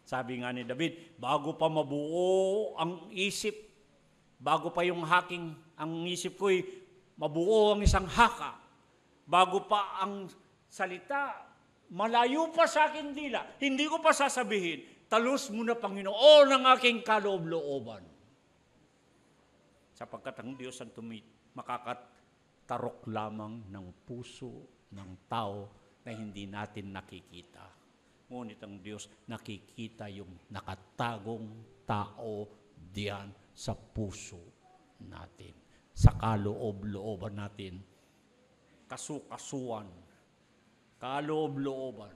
Sabi nga ni David, bago pa mabuo ang isip, bago pa yung haking, ang isip ko'y mabuo ang isang haka, bago pa ang salita, malayo pa sa akin dila, hindi ko pa sasabihin, talos mo na Panginoon ang aking kaloob-looban. Sapagkat ang Diyos ang makakatarok lamang ng puso ng tao na hindi natin nakikita. Ngunit ang Diyos nakikita yung nakatagong tao diyan sa puso natin, sa kaloob-looban natin, kasukasuan, kaloob-looban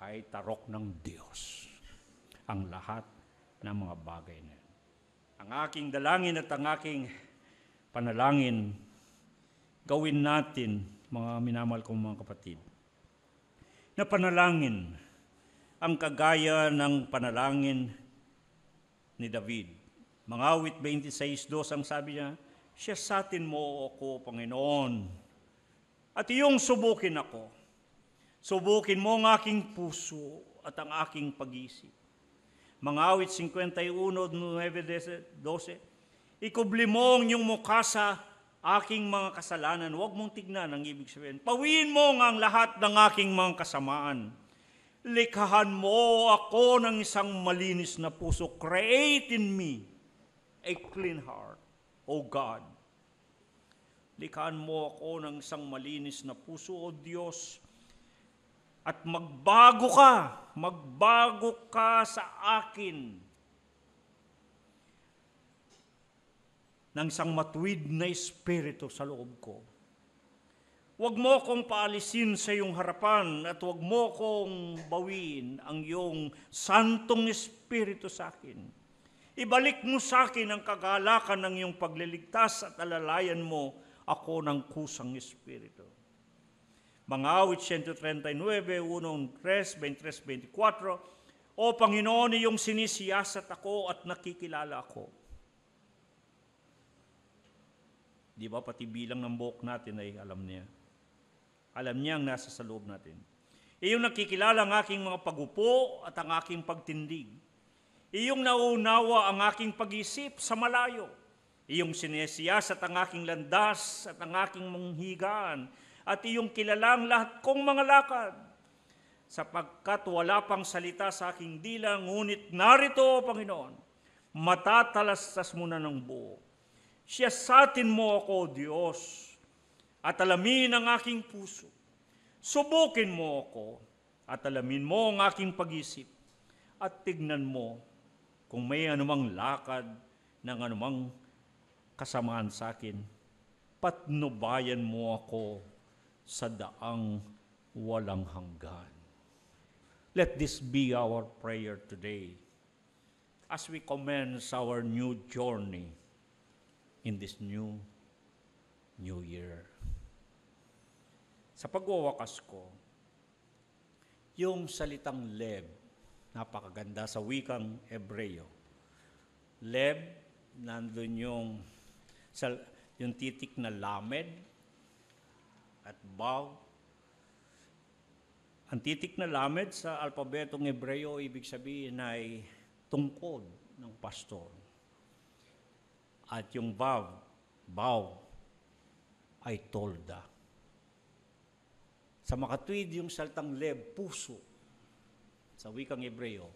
ay tarok ng Diyos ang lahat ng mga bagay na yan. Ang aking dalangin at ang aking panalangin, gawin natin, mga minamahal kong mga kapatid, na panalangin ang kagaya ng panalangin ni David. Mga awit 26:2 ang sabi niya, siyasatin mo ako, Panginoon, at iyong subukin ako. Subukin mo ang aking puso at ang aking pag-isip. Mga awit 51:9-12, ikubli mo ang iyong mukha sa aking mga kasalanan. Huwag mong tignan ang ibig sabihin. Pawiin mo ang lahat ng aking mga kasamaan. Likhahan mo ako ng isang malinis na puso. Create in me a clean heart, O God. Likhaan mo ako ng isang malinis na puso, O Diyos, at magbago ka sa akin ng isang matuwid na espiritu sa loob ko. Huwag mo akong paalisin sa iyong harapan at huwag mo akong bawiin ang iyong santong espiritu sa akin. Ibalik mo sa akin ang kagalakan ng iyong pagliligtas at alalayan mo ako ng kusang espiritu. Mga awit 139, 1:3, 23-24, O Panginoon, iyong sinisiyasat ako at nakikilala ako. Di ba pati bilang ng buhok natin ay alam niya. Alam niya ang nasa sa loob natin. Iyong nakikilala ang aking mga pagupo at ang aking pagtindig. Iyong nauunawa ang aking pag-isip sa malayo. Iyong sinisiyasat ang aking landas at ang aking manghigaan. At iyong kilalang lahat kong mga lakad. Sapagkat wala pang salita sa aking dila, ngunit narito, Panginoon, matatalastas mo na ng buo. Siyasatin mo ako, Diyos, at alamin ang aking puso. Subukin mo ako, at alamin mo ang aking pag-isip, at tignan mo kung may anumang lakad ng anumang kasamaan sa akin. Patnubayan mo ako sa daang walang hanggan. Let this be our prayer today as we commence our new journey in this new year. Sa pagwawakas ko, yung salitang leb, napakaganda sa wikang Hebreo. Leb, nandun yung titik na lamed, at baw. Ang titik na lamed sa alpabetong Hebreo, ibig sabihin ay tungkod ng pastor. At yung baw ay tolda. Sa makatwid yung salitang leb, puso, sa wikang Hebreo,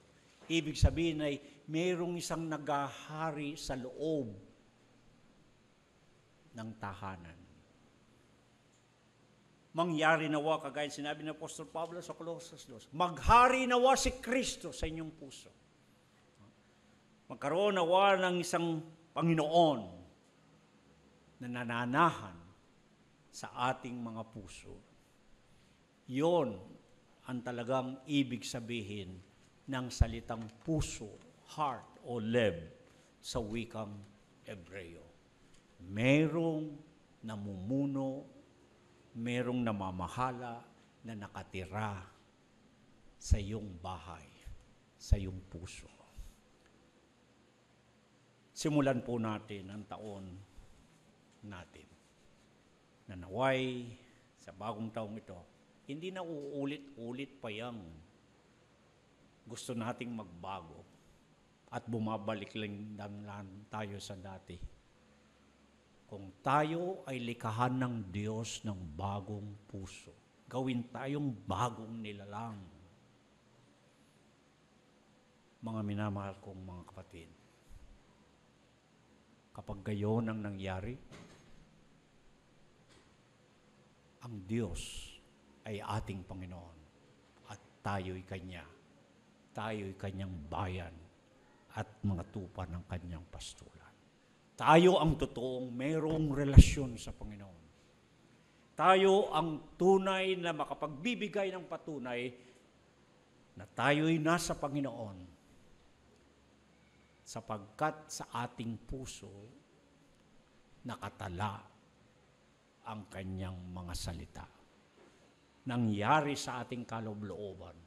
ibig sabihin ay mayroong isang nagahari sa loob ng tahanan. Mangyari nawa, kagaya sinabi ng Apostol Pablo sa Colossus 2, maghari nawa si Kristo sa inyong puso. Magkaroon nawa ng isang Panginoon na nananahan sa ating mga puso. Yon ang talagang ibig sabihin ng salitang puso, heart o leb sa wikang Hebreo. Merong namumuno, merong namamahala na nakatira sa iyong bahay, sa iyong puso. Simulan po natin ang taon natin. Na naway sa bagong taong ito, hindi na uulit-ulit pa yang gusto nating magbago at bumabalik lang tayo sa dati. Kung tayo ay likhahan ng Diyos ng bagong puso, gawin tayong bagong nilalang. Mga minamahal kong mga kapatid, kapag gayon ang nangyari, ang Diyos ay ating Panginoon at tayo'y Kanya. Tayo'y Kanyang bayan at mga tupa ng Kanyang pastulan. Tayo ang totoong mayroong relasyon sa Panginoon. Tayo ang tunay na makapagbibigay ng patunay na tayo'y nasa Panginoon sapagkat sa ating puso nakatala ang Kanyang mga salita. Nangyari sa ating kaloob-looban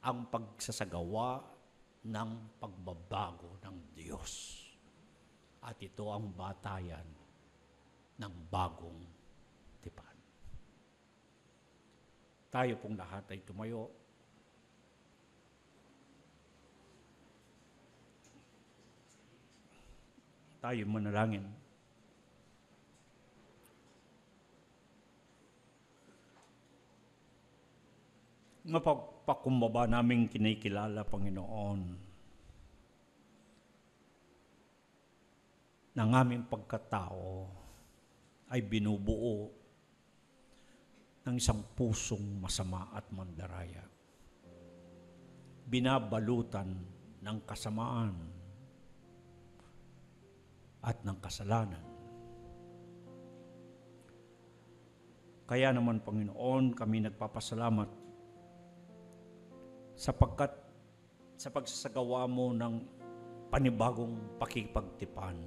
ang pagsasagawa ng pagbabago ng Diyos. At ito ang batayan ng bagong tipan. Tayo pong lahat ay tumayo. Tayo manalangin. Mapagpakumbaba naming kinikilala, Panginoon, ng aming pagkatao ay binubuo ng isang pusong masama at mandaraya. Binabalutan ng kasamaan at ng kasalanan. Kaya naman, Panginoon, kami nagpapasalamat sapagkat sa pagsasagawa mo ng panibagong pakipagtipan.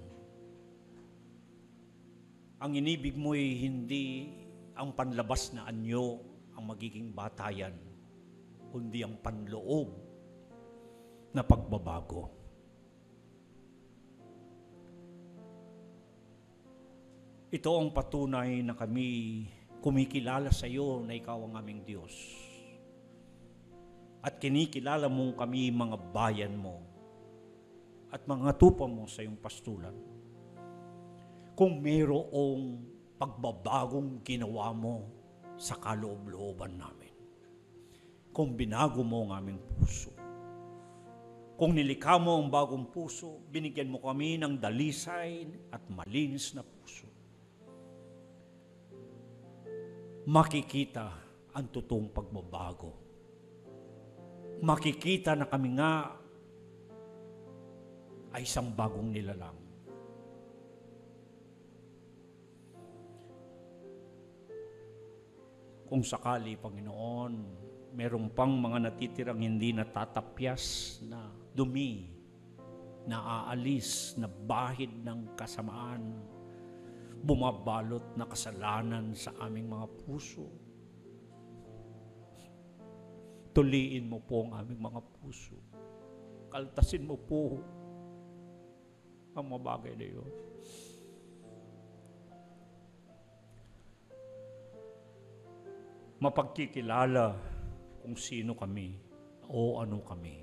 Ang inibig mo ay hindi ang panlabas na anyo ang magiging batayan, kundi ang panloob na pagbabago. Ito ang patunay na kami kumikilala sa iyo na ikaw ang aming Diyos. At kinikilala mo kami mga bayan mo at mga tupa mo sa iyong pastulan. Kung mayroong pagbabagong ginawa mo sa kaloob-looban namin. Kung binago mo ang aming puso. Kung nilikha mo ang bagong puso, binigyan mo kami ng dalisay at malinis na puso. Makikita ang totoong pagbabago. Makikita na kami nga ay isang bagong nilalang. Kung sakali, Panginoon, merong pang mga natitirang hindi natatapyas na dumi, na aalis, na bahid ng kasamaan, bumabalot na kasalanan sa aming mga puso. Tuliin mo po ang aming mga puso. Kaltasin mo po ang mga bagay na iyon. Mapagkikilala kung sino kami o ano kami.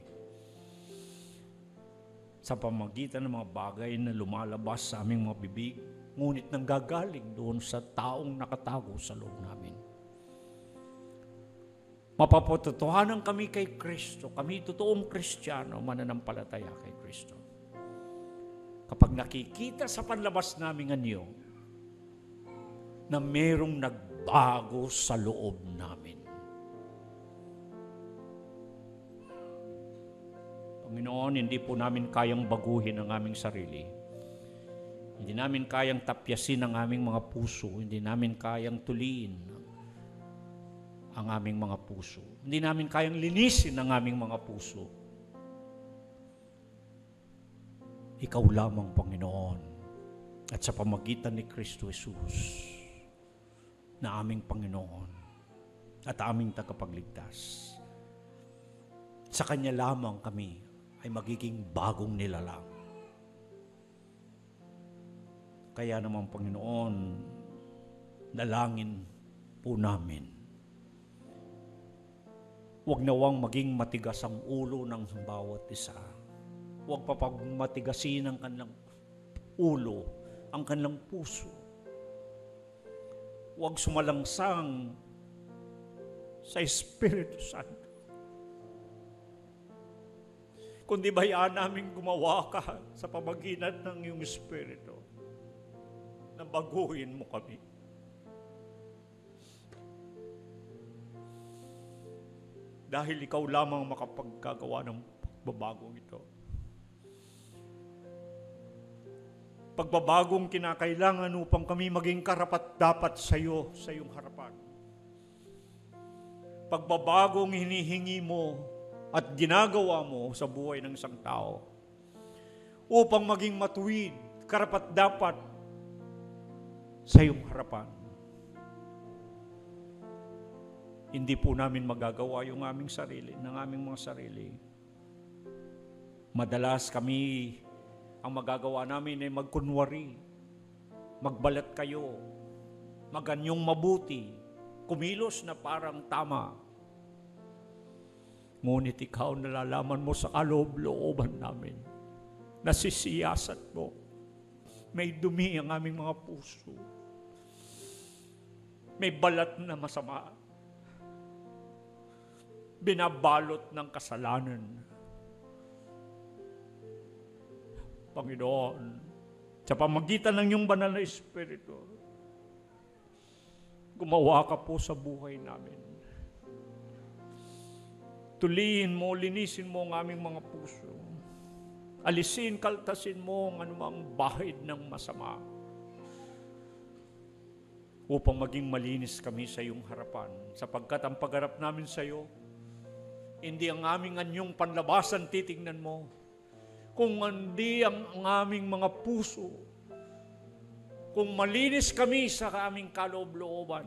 Sa pamagitan ng mga bagay na lumalabas sa aming mga bibig, ngunit nanggagaling doon sa taong nakatago sa loob namin. Mapapatutuhanan kami kay Kristo. Kami totoong Kristiyano, mananampalataya kay Kristo. Kapag nakikita sa panlabas namin anyo na merong nagbago sa loob namin. Panginoon, hindi po namin kayang baguhin ang aming sarili. Hindi namin kayang tapyasin ang aming mga puso. Hindi namin kayang tuliin ang aming mga puso. Hindi namin kayang linisin ang aming mga puso. Ikaw lamang, Panginoon, at sa pamagitan ni Kristo Jesus, na aming Panginoon at aming tagapagligtas, Sa Kanya lamang kami ay magiging bagong nilalang. Kaya naman, Panginoon, dalangin po namin. Huwag nawang maging matigas ang ulo ng bawat isa. Huwag papagmatigasin ang kanilang ulo, ang kanilang puso. Huwag sumalangsang sa Espiritu Santo. Kundi bayaan namin gumawa ka sa pamagitan ng iyong Espiritu na baguhin mo kami. Dahil ikaw lamang makapagkagawa ng pagbabagong ito. Pagbabagong kinakailangan upang kami maging karapat-dapat sa iyo, sa iyong harapan. Pagbabagong hinihingi mo at ginagawa mo sa buhay ng isang tao upang maging matuwid, karapat-dapat sa iyong harapan. Hindi po namin magagawa yung aming sarili, ng aming mga sarili. Madalas kami, ang magagawa namin ay magkunwari, magbalat kayo, maganyong mabuti, kumilos na parang tama. Ngunit ikaw nalalaman mo sa kaloob-looban namin, nasisiyasat mo, may dumi ang aming mga puso, may balat na masama, binabalot ng kasalanan. Panginoon, sa pamagitan ng iyong banal na Espiritu, gumawa ka po sa buhay namin. Tulihin mo, linisin mo ang aming mga puso. Alisin, kaltasin mo ang anumang bahid ng masama upang maging malinis kami sa iyong harapan. Sapagkat ang pagharap namin sa iyo, hindi ang aming anyong panlabasan titingnan mo, kung hindi ang aming mga puso, kung malinis kami sa aming kaloob-looban,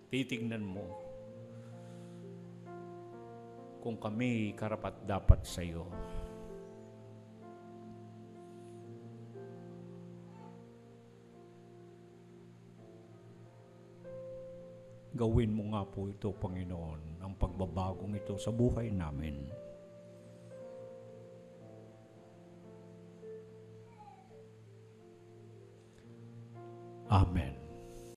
titingnan mo kung kami karapat-dapat sa iyo. Gawin mo nga po ito, Panginoon, ang pagbabagong ito sa buhay namin.